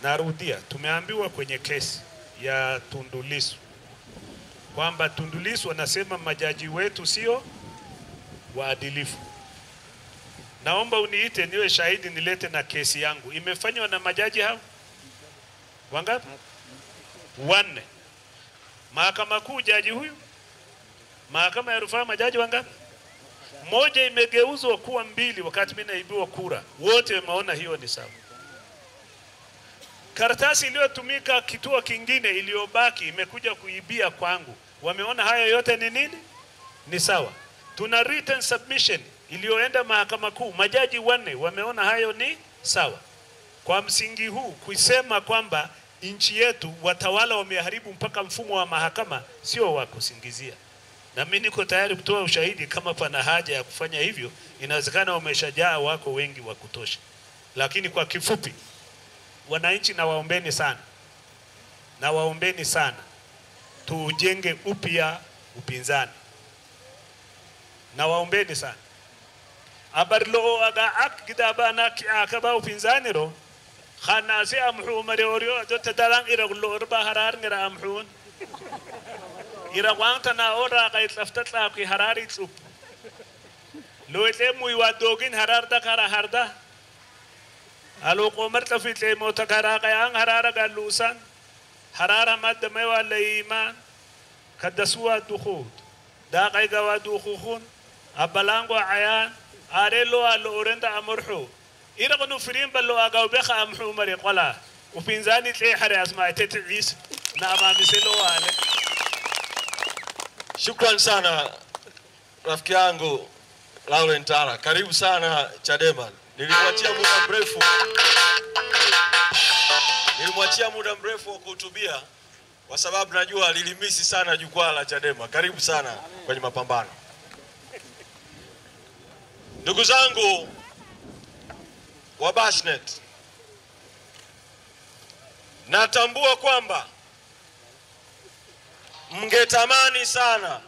narudia, tumeambiwa kwenye kesi ya Tundu Lissu kwamba Tundu Lissu wanasema majaji wetu sio waadilifu. Naomba uniite niwe shahidi, nilete na kesi yangu. Imefanywa na majaji hao wangapi? 4. Mahakama Kuu jaji huyu, Mahakama ya Rufaa majaji wangapi? 1 imegeuzwa kuwa 2 wakati mimi naibiwa kura. Wote wameona hiyo ni sawa. Karatasi iliyotumika kituo kingine iliyobaki imekuja kuibia kwangu. Wameona hayo yote ni nini? Ni sawa. Tuna written submission iliyoenda Mahakama Kuu, majaji 4 wameona hayo ni sawa. Kwa msingi huu kusema kwamba nchi yetu watawala wameharibu mpaka mfumo wa mahakama sio wa kusingizia. Na mimi niko tayari kutoa ushahidi kama pana haja ya kufanya hivyo. Inawezekana wameshajaa wako wengi wa kutosha. Lakini kwa kifupi, wananchi na waombeni sana. Na waombeni sana tujenge upya upinzani. Na waombeni sana. Abarlo aga akidabana akaba upinzani ro khana si amhu mare orio jotta dalang iraglo orba harar ngira amhun iragwanta na ora kay tlaftatla ki harari tsup loete muy wadogin harar da kara harda alo qomar tafite motakara kayang harara galusan harara madda may wala iman kadaswa dukhud da kay gawa dukhukhun abalango ayan arelo alo orenda amurhu iraqnu firin ballo agaw bekha amhu mari qala upinzani tle hare asma tet'is na amamiselo wale. Shukran sana rafiki yangu Laurent Tara. Karibu sana Chadema. Nilimwachia muda mrefu wa kuhutubia kwa sababu najua lilimisi sana jukwaa la Chadema. Karibu sana kwenye mapambano. Ndugu zangu wa Bashnet, natambua kwamba mngetamani sana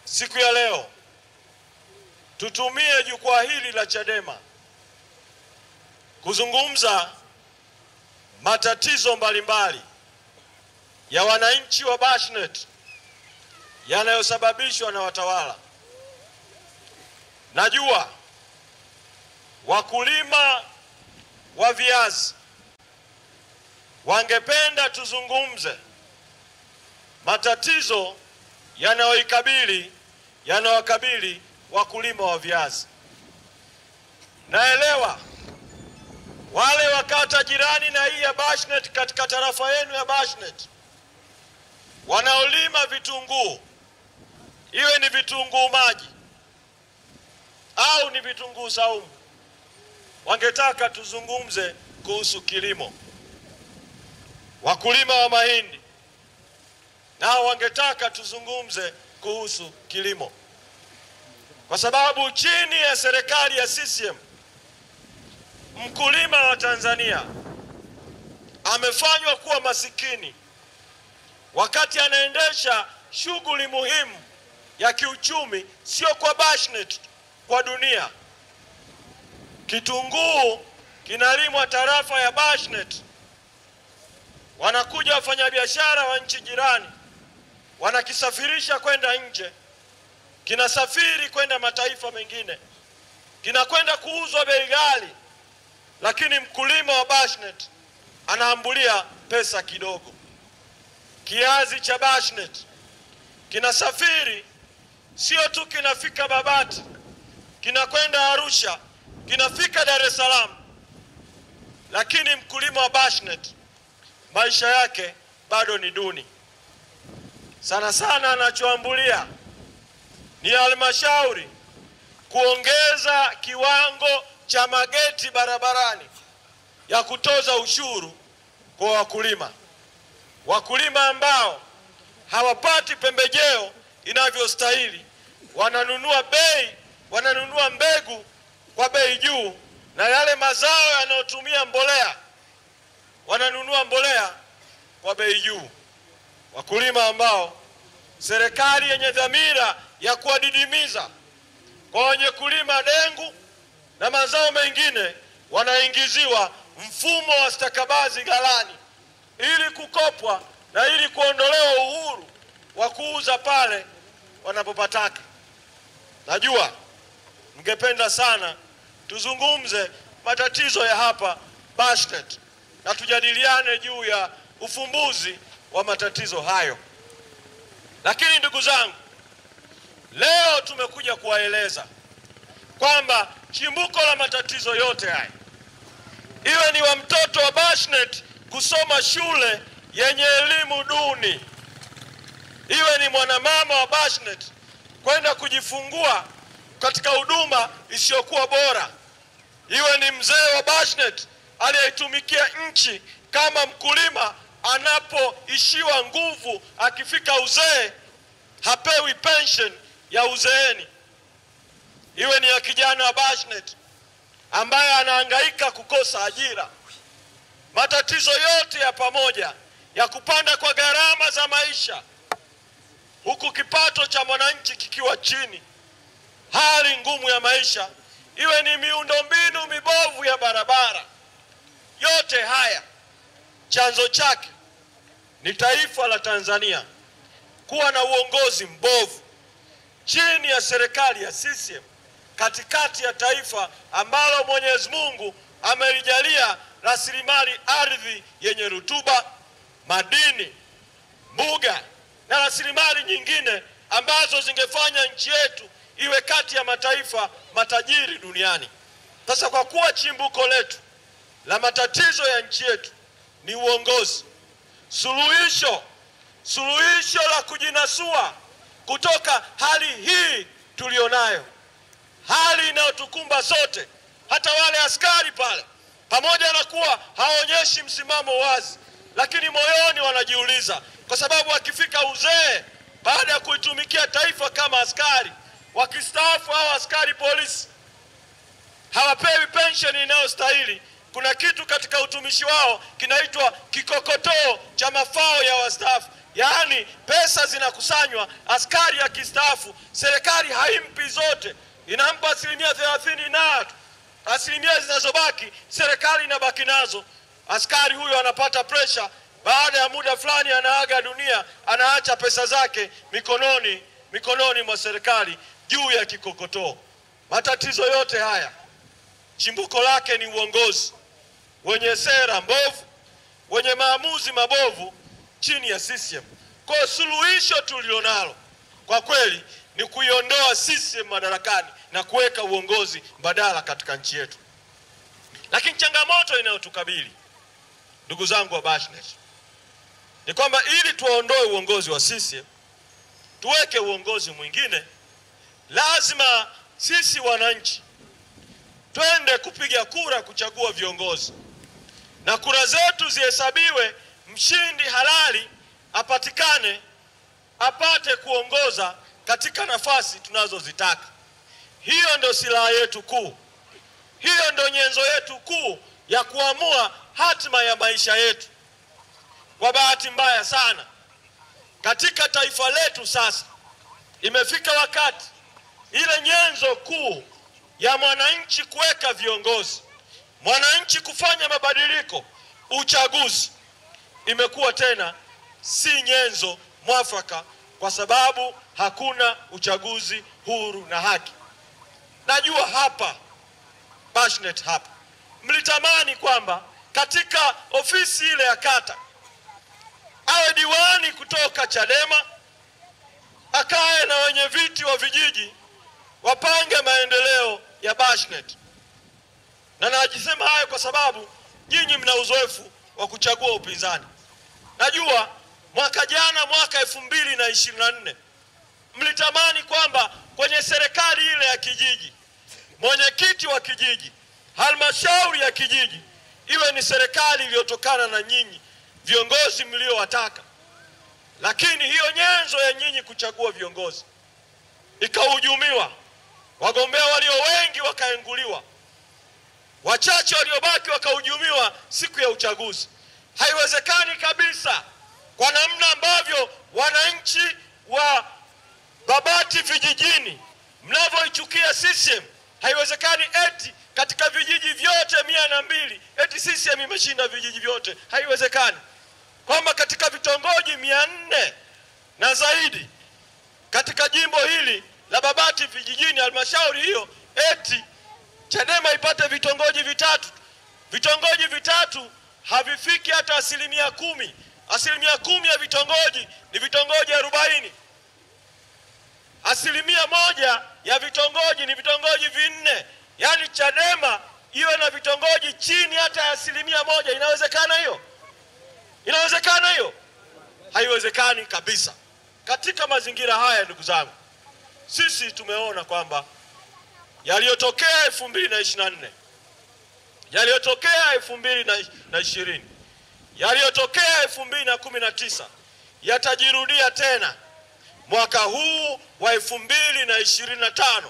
siku ya leo tutumie jukwaa hili la Chadema kuzungumza matatizo mbalimbali ya wananchi wa Bashnet yanayosababishwa na watawala. Najua wakulima wa viazi wangependa tuzungumze matatizo yanayowakabili wakulima wa viazi. Naelewa wale wakata jirani na hii ya Bashnet, katika tarafa yenu ya Bashnet, wanaolima vitunguu, iwe ni vitunguu maji au ni vitunguu saumu, wangetaka tuzungumze kuhusu kilimo. Wakulima wa mahindi nao wangetaka tuzungumze kuhusu kilimo, kwa sababu chini ya serikali ya CCM mkulima wa Tanzania amefanywa kuwa masikini wakati anaendesha shughuli muhimu ya kiuchumi, sio kwa Bashnet, kwa dunia. Kitunguu kinalimwa tarafa ya Bashnet, wanakuja wafanyabiashara wa nchi jirani, wanakisafirisha kwenda nje, kinasafiri kwenda mataifa mengine, kinakwenda kuuzwa bei ghali, lakini mkulima wa Bashnet anaambulia pesa kidogo. Kiazi cha Bashnet kinasafiri, sio tu kinafika Babati, kinakwenda Arusha, kinafika Dar es Salaam, lakini mkulima wa Bashnet maisha yake bado ni duni. Sana sana anachoambulia ni halmashauri kuongeza kiwango cha mageti barabarani ya kutoza ushuru kwa wakulima. wakulima ambao hawapati pembejeo inavyostahili, wananunua mbegu kwa bei juu, na yale mazao yanayotumia mbolea wananunua mbolea kwa bei juu. Wakulima ambao serikali yenye dhamira ya kuwadidimiza kwa wenye kulima dengu na mazao mengine wanaingiziwa mfumo wa stakabadhi ghalani ili kukopwa na ili kuondolewa uhuru wa kuuza pale wanapopataka. Najua mngependa sana tuzungumze matatizo ya hapa Bashnet na tujadiliane juu ya ufumbuzi wa matatizo hayo. Lakini ndugu zangu, leo tumekuja kuwaeleza kwamba chimbuko la matatizo yote haya, iwe ni wa mtoto wa Bashnet kusoma shule yenye elimu duni, iwe ni mwanamama wa Bashnet kwenda kujifungua katika huduma isiyokuwa bora, iwe ni mzee wa Bashnet aliyeitumikia nchi kama mkulima, anapoishiwa nguvu akifika uzee hapewi pension ya uzeeni, iwe ni ya kijana wa Bashnet ambaye anahangaika kukosa ajira. Matatizo yote ya pamoja ya kupanda kwa gharama za maisha huku kipato cha mwananchi kikiwa chini, hali ngumu ya maisha, iwe ni miundombinu mibovu ya barabara, yote haya chanzo chake ni taifa la Tanzania kuwa na uongozi mbovu chini ya serikali ya CCM katikati ya taifa ambalo Mwenyezi Mungu amelijalia rasilimali ardhi yenye rutuba, madini, mbuga na rasilimali nyingine ambazo zingefanya nchi yetu iwe kati ya mataifa matajiri duniani. Sasa kwa kuwa chimbuko letu la matatizo ya nchi yetu ni uongozi, suluhisho la kujinasua kutoka hali hii tulionayo, hali inayotukumba sote, hata wale askari pale, pamoja na kuwa haonyeshi msimamo wazi, lakini moyoni wanajiuliza, kwa sababu wakifika uzee baada ya kuitumikia taifa kama askari, wakistaafu hao askari polisi hawapewi pensheni inayostahili. Kuna kitu katika utumishi wao kinaitwa kikokotoo cha mafao ya wastaafu, yaani pesa zinakusanywa, askari akistaafu serikali haimpi zote, inampa 30% na asilimia zinazobaki serikali inabaki nazo. Askari huyo anapata pressure, baada ya muda fulani anaaga dunia, anaacha pesa zake mikononi mwa serikali juu ya kikokotoo. Matatizo yote haya chimbuko lake ni uongozi wenye sera mbovu, wenye maamuzi mabovu chini ya CCM. Kwa suluhisho tulilonalo kwa kweli ni kuiondoa CCM madarakani na kuweka uongozi mbadala katika nchi yetu. Lakini changamoto inayotukabili ndugu zangu wa Bashnet ni kwamba ili tuondoe uongozi wa CCM tuweke uongozi mwingine, lazima sisi wananchi twende kupiga kura kuchagua viongozi, na kura zetu zihesabiwe, mshindi halali apatikane, apate kuongoza katika nafasi tunazozitaka. Hiyo ndio silaha yetu kuu, hiyo ndio nyenzo yetu kuu ya kuamua hatima ya maisha yetu. Kwa bahati mbaya sana katika taifa letu sasa imefika wakati ile nyenzo kuu ya mwananchi kuweka viongozi, mwananchi kufanya mabadiliko, uchaguzi, imekuwa tena si nyenzo mwafaka, kwa sababu hakuna uchaguzi huru na haki. Najua hapa Bashnet hapa mlitamani kwamba katika ofisi ile ya kata awe diwani kutoka Chadema, akae na wenye viti wa vijiji wapange maendeleo ya Bashnet. Na najisema hayo kwa sababu nyinyi mna uzoefu wa kuchagua upinzani. Najua mwaka jana, mwaka 2024, mlitamani kwamba kwenye serikali ile ya kijiji, mwenyekiti wa kijiji, halmashauri ya kijiji iwe ni serikali iliyotokana na nyinyi, viongozi mliowataka, lakini hiyo nyenzo ya nyinyi kuchagua viongozi ikahujumiwa, wagombea walio wengi wakaenguliwa, wachache waliobaki wakahujumiwa siku ya uchaguzi. Haiwezekani kabisa kwa namna ambavyo wananchi wa Babati vijijini mnavyoichukia CCM, haiwezekani eti katika vijiji vyote 102 eti CCM imeshinda vijiji vyote. Haiwezekani kwamba katika vitongoji 400 na zaidi katika jimbo hili la Babati vijijini, halmashauri hiyo, eti Chadema ipate vitongoji vitatu. Vitongoji vitatu havifiki hata 10%. 10% ya vitongoji ni vitongoji 40. 1% ya vitongoji ni vitongoji 4. Yani Chadema iwe na vitongoji chini hata ya 1%. Inawezekana hiyo? Inawezekana hiyo? Haiwezekani kabisa. Katika mazingira haya, ndugu zangu, sisi tumeona kwamba yaliyotokea 2024, yaliyotokea 2020, yaliyotokea 2019 yatajirudia tena mwaka huu wa 2025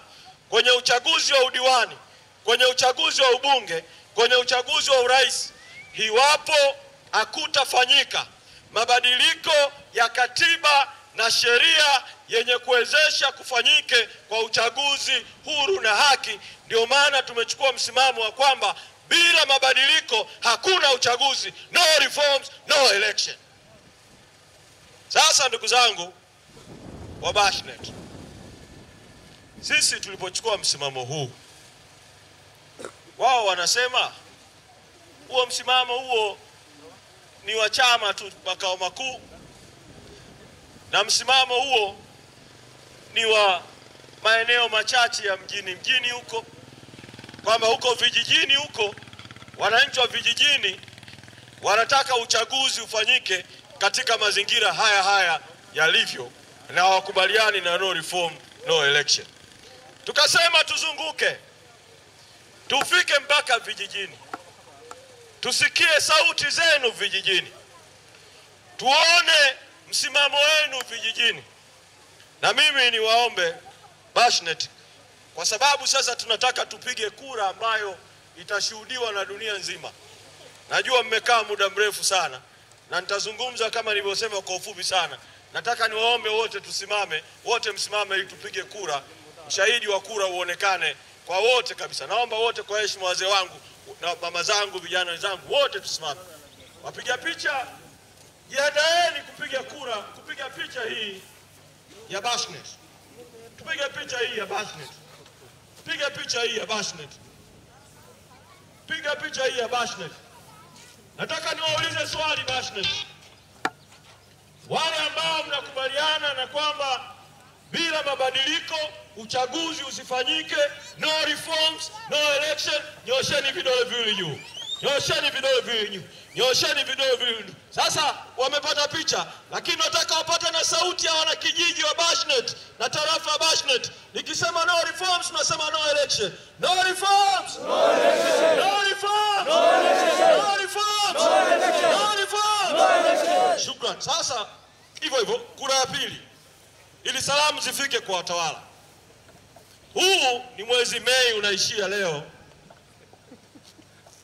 kwenye uchaguzi wa udiwani, kwenye uchaguzi wa ubunge, kwenye uchaguzi wa urais, iwapo hakutafanyika mabadiliko ya katiba na sheria yenye kuwezesha kufanyike kwa uchaguzi huru na haki. Ndio maana tumechukua msimamo wa kwamba bila mabadiliko hakuna uchaguzi, no reforms, no election. Sasa ndugu zangu wa Bashnet, sisi tulipochukua msimamo huu, wao wanasema huo msimamo huo ni wa chama tu makao makuu, na msimamo huo ni wa maeneo machache ya mjini huko, kwamba huko vijijini huko wananchi wa vijijini wanataka uchaguzi ufanyike katika mazingira haya yalivyo, na wakubaliani na no reform, no election. Tukasema tuzunguke, tufike mpaka vijijini, tusikie sauti zenu vijijini, tuone msimamo wenu vijijini. Na mimi niwaombe Bashnet, kwa sababu sasa tunataka tupige kura ambayo itashuhudiwa na dunia nzima. Najua mmekaa muda mrefu sana na nitazungumza kama nilivyosema kwa ufupi sana. Nataka niwaombe wote tusimame, wote msimame ili tupige kura. Ushahidi wa kura uonekane kwa wote kabisa. Naomba wote kwa heshima, wazee wangu na mama zangu, vijana wenzangu, wote tusimame. Wapiga picha, jiandaeni kupiga kura, kupiga picha hii ya Bashnet. Tupige picha hii ya Bashnet. Piga picha hii ya Bashnet. Piga picha hii ya Bashnet. Nataka niwaulize swali Bashnet. Wale ambao mnakubaliana na kwamba bila mabadiliko uchaguzi usifanyike, no reforms, no election, nyosheni vidole viwili juu. Nyosheni vidole viwili juu. Nyosheni vidole viwili juu. Sasa wamepata picha, lakini nataka wapate na sauti ya wanakijiji wa Bashnet na tarafa ya Bashnet. Nikisema no reforms, tunasema no election. No reforms, no election. No reforms, no election. No reforms, no election. No reforms, no election. Shukran. Sasa hivyo kura ya pili, ili salamu zifike kwa watawala. Huu ni mwezi Mei unaishia leo.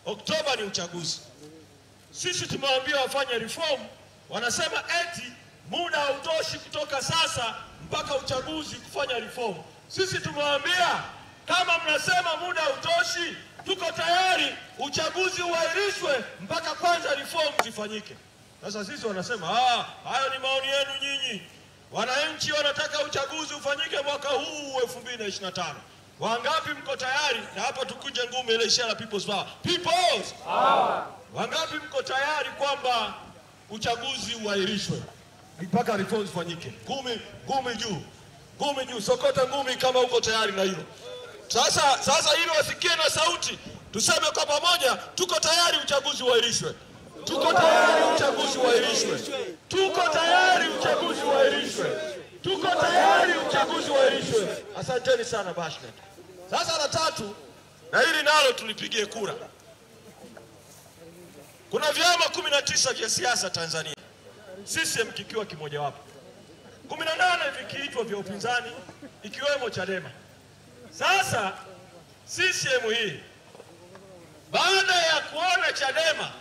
Oktoba ni uchaguzi. Sisi tumewaambia wafanye reform, wanasema eti muda hautoshi kutoka sasa mpaka uchaguzi kufanya reform. Sisi tumewaambia kama mnasema muda hautoshi, tuko tayari uchaguzi uahirishwe mpaka kwanza reform zifanyike. Sasa sisi wanasema hayo ni maoni yenu nyinyi. Wananchi wanataka uchaguzi ufanyike mwaka huu 2025. Wangapi mko tayari? Na hapa tukuje ngumu ile ishara people's power. People's power. Wangapi mko tayari kwamba uchaguzi uahirishwe mpaka reforms fanyike? Ngumi juu. Ngumi juu. Sokota ngumi kama uko tayari na hilo. Sasa hilo wasikie na sauti. Tuseme kwa pamoja, tuko tayari uchaguzi uahirishwe. Tuko tayari uchaguzi uahirishwe. Tuko tayari uchaguzi uahirishwe. Tuko tayari uchaguzi uahirishwe. Asanteni sana Bashnet. Sasa la tatu, na hili nalo tulipigie kura. Kuna vyama 19 vya siasa Tanzania, CCM kikiwa kimojawapo. 18 vikiitwa vya upinzani ikiwemo Chadema. Sasa CCM hii baada ya kuona Chadema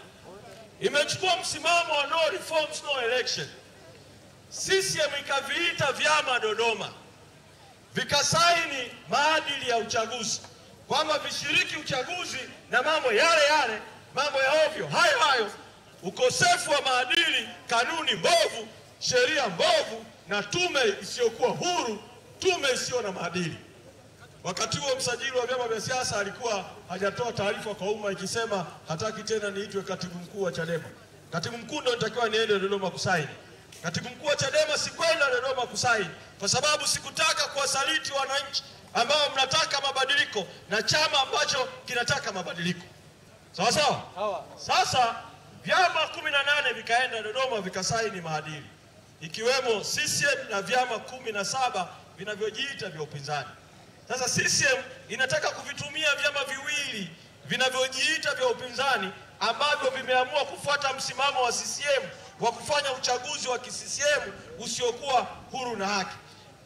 imechukua msimamo wa no reforms no election, CCM ikaviita vyama Dodoma vikasaini maadili ya uchaguzi kwamba vishiriki uchaguzi na mambo yale yale, mambo ya ovyo hayo hayo, ukosefu wa maadili, kanuni mbovu, sheria mbovu na tume isiyokuwa huru, tume isiyo na maadili. Wakati huo msajili wa vyama vya siasa alikuwa hajatoa taarifa kwa umma ikisema hataki tena niitwe katibu mkuu wa Chadema. Katibu mkuu ndio nitakiwa niende Dodoma kusaini. Katibu mkuu wa Chadema sikwenda Dodoma kusaini kwa sababu sikutaka kuwasaliti wananchi ambao mnataka mabadiliko na chama ambacho kinataka mabadiliko. Sawa sawa? Sasa vyama 18 vikaenda Dodoma vikasaini maadili, ikiwemo CCM na vyama 17 vinavyojiita vya upinzani. Sasa CCM inataka kuvitumia vyama viwili vinavyojiita vya upinzani ambavyo vimeamua kufuata msimamo wa CCM wa kufanya uchaguzi wa CCM usiokuwa huru na haki.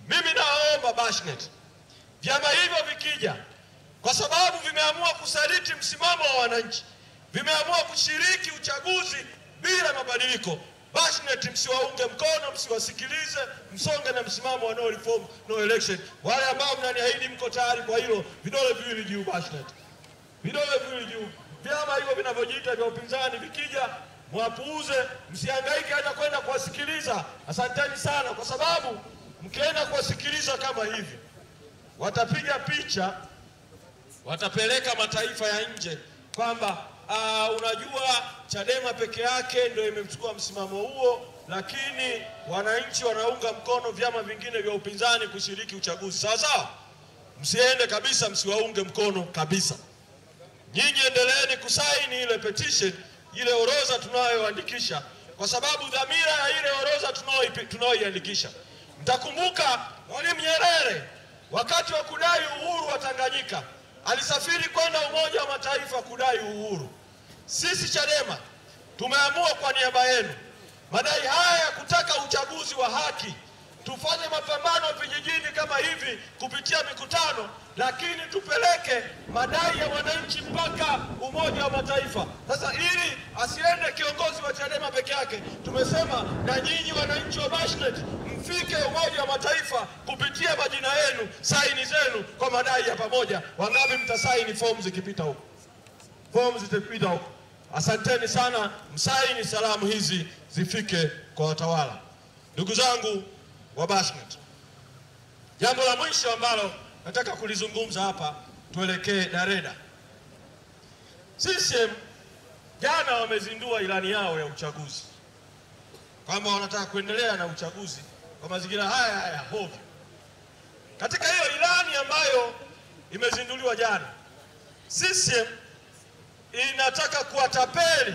Mimi naomba Bashnet, vyama hivyo vikija, kwa sababu vimeamua kusaliti msimamo wa wananchi, vimeamua kushiriki uchaguzi bila mabadiliko, Bashnet msiwaunge mkono, msiwasikilize, msonge na msimamo wa no reform no election. Wale ambao mnaniahidi mko tayari kwa hilo, vidole viwili juu Bashnet. Vidole viwili juu. Vyama hivyo vinavyojiita vya upinzani vikija, mwapuuze, msihangaike hata kwenda kuwasikiliza. Asanteni sana, kwa sababu mkienda kuwasikiliza kama hivi, watapiga picha, watapeleka mataifa ya nje kwamba unajua Chadema peke yake ndio imechukua msimamo huo, lakini wananchi wanaunga mkono vyama vingine vya upinzani kushiriki uchaguzi. Sawa sawa? Msiende kabisa, msiwaunge mkono kabisa. Nyinyi endeleeni kusaini ile petition, ile orodha tunayoandikisha, kwa sababu dhamira ya ile orodha tunayoiandikisha. Mtakumbuka Mwalimu Nyerere wakati wa kudai uhuru wa Tanganyika alisafiri kwenda Umoja wa Mataifa kudai uhuru. Sisi Chadema tumeamua kwa niaba yenu madai haya ya kutaka uchaguzi wa haki, tufanye mapambano vijijini kama hivi kupitia mikutano, lakini tupeleke madai ya wananchi mpaka Umoja wa Mataifa. Sasa ili asiende kiongozi wa Chadema peke yake, tumesema na nyinyi wananchi wa Bashnet mfike Umoja wa Mataifa kupitia majina yenu, saini zenu kwa madai ya pamoja. Wangapi mtasaini fomu zikipita huko? Fomu zitapita huko. Asanteni sana, msaini salamu hizi zifike kwa watawala. Ndugu zangu wa Bashnet, jambo la mwisho ambalo nataka kulizungumza hapa, tuelekee Dareda. CCM jana wamezindua ilani yao ya uchaguzi kwamba wanataka kuendelea na uchaguzi kwa mazingira haya hovyo. Katika hiyo ilani ambayo imezinduliwa jana, CCM inataka kuwatapeli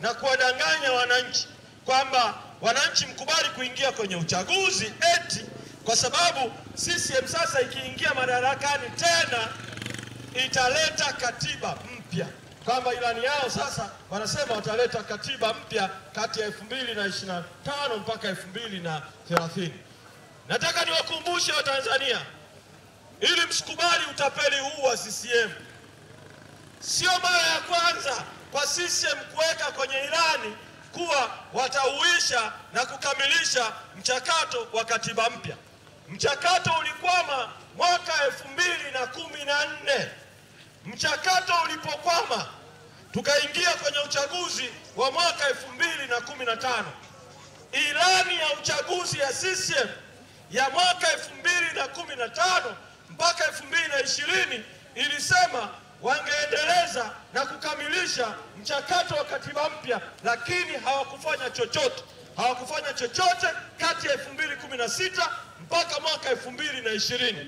na kuwadanganya wananchi kwamba wananchi mkubali kuingia kwenye uchaguzi eti kwa sababu CCM sasa ikiingia madarakani tena italeta katiba mpya. Kwamba ilani yao sasa wanasema wataleta katiba mpya kati ya 2025 mpaka 2030. Nataka niwakumbushe wa Tanzania, ili msikubali utapeli huu wa CCM. Sio mara ya kwanza kwa CCM kuweka kwenye ilani kuwa watauisha na kukamilisha mchakato wa katiba mpya. Mchakato ulikwama mwaka 2014. Mchakato ulipokwama, tukaingia kwenye uchaguzi wa mwaka 2015. Ilani ya uchaguzi ya CCM ya mwaka 2015 mpaka 2020 ilisema wangeendeleza na kukamilisha mchakato wa katiba mpya, lakini hawakufanya chochote. Hawakufanya chochote kati ya 2016 mpaka mwaka 2020.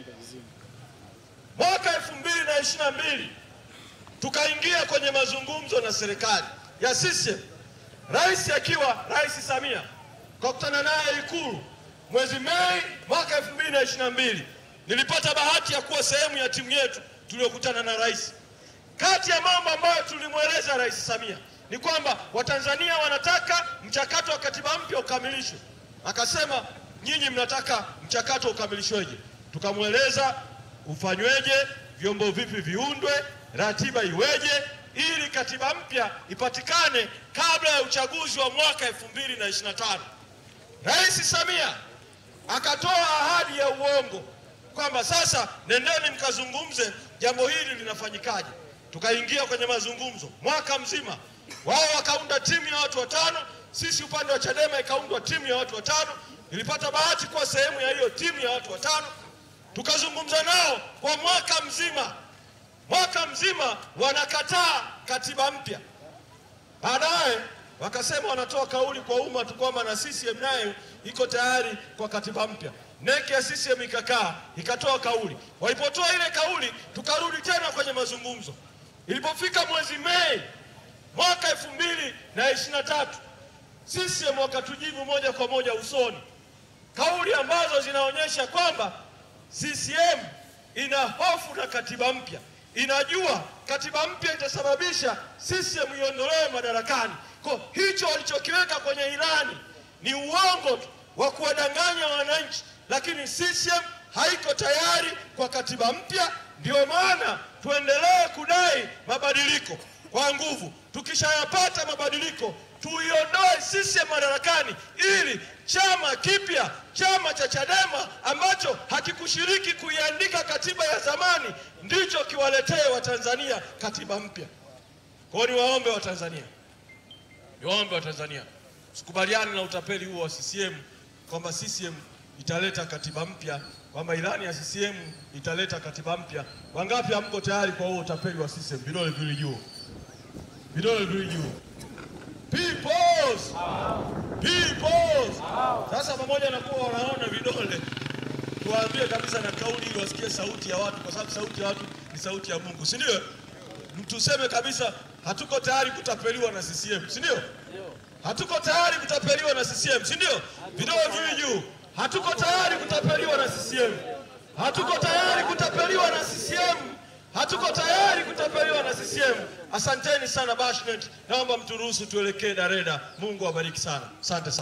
Mwaka 2022 tukaingia kwenye mazungumzo na serikali ya CCM. Rais akiwa Rais Samia, kukutana naye Ikulu mwezi Mei mwaka 2022. Nilipata bahati ya kuwa sehemu ya timu yetu tuliyokutana na rais. Kati ya mambo ambayo tulimweleza Rais Samia ni kwamba Watanzania wanataka mchakato wa katiba mpya ukamilishwe. Akasema nyinyi mnataka mchakato ukamilishweje? Tukamweleza ufanyweje, vyombo vipi viundwe, ratiba iweje, ili katiba mpya ipatikane kabla ya uchaguzi wa mwaka 2025. Rais Samia akatoa ahadi ya uongo kwamba sasa nendeni mkazungumze jambo hili linafanyikaje. Tukaingia kwenye mazungumzo mwaka mzima. Wao wakaunda timu ya watu 5, sisi upande wa Chadema ikaundwa timu ya watu 5. Nilipata bahati kuwa sehemu ya hiyo timu ya watu 5. Tukazungumza nao kwa mwaka mzima. Mwaka mzima wanakataa katiba mpya. Baadaye wakasema wanatoa kauli kwa umma tu kwamba na CCM nayo iko tayari kwa katiba mpya. Neki ya CCM ikakaa ikatoa kauli. Walipotoa ile kauli, tukarudi tena kwenye mazungumzo. Ilipofika mwezi Mei mwaka 2023, CCM wakatujibu moja kwa moja usoni, kauli ambazo zinaonyesha kwamba CCM ina hofu na katiba mpya. Inajua katiba mpya itasababisha CCM iondolewe madarakani. Kwa hicho walichokiweka kwenye ilani ni uongo tu wa kuwadanganya wananchi, lakini CCM haiko tayari kwa katiba mpya. Ndio maana tuendelee kudai mabadiliko kwa nguvu. Tukishayapata mabadiliko, tuiondoe CCM madarakani, ili chama kipya, chama cha Chadema ambacho hakikushiriki kuiandika katiba ya zamani, ndicho kiwaletee Watanzania katiba mpya. Kwa hiyo niwaombe Watanzania, sikubaliane na utapeli huo wa CCM kwamba CCM italeta katiba mpya, kwamba ilani ya CCM italeta katiba mpya. Wangapi hamko tayari kwa huo utapeli wa CCM? Vidole vili juu. Vidole vili juu. Peoples! Sasa pamoja na kuwa wanaona vidole, tuwaambie kabisa na kauli ili wasikie sauti ya watu, kwa sababu sauti ya watu ni sauti ya Mungu, si ndio? Tuseme kabisa hatuko tayari kutapeliwa na CCM, si ndio? Hatuko tayari kutapeliwa na CCM, si ndio? Vidole vili juu. Hatuko tayari kutapeliwa na CCM. Hatuko tayari kutapeliwa na CCM. Hatuko tayari kutapeliwa na CCM. Asanteni sana Bashnet. Naomba mturuhusu tuelekee Dareda. Mungu awabariki sana. Asante sana.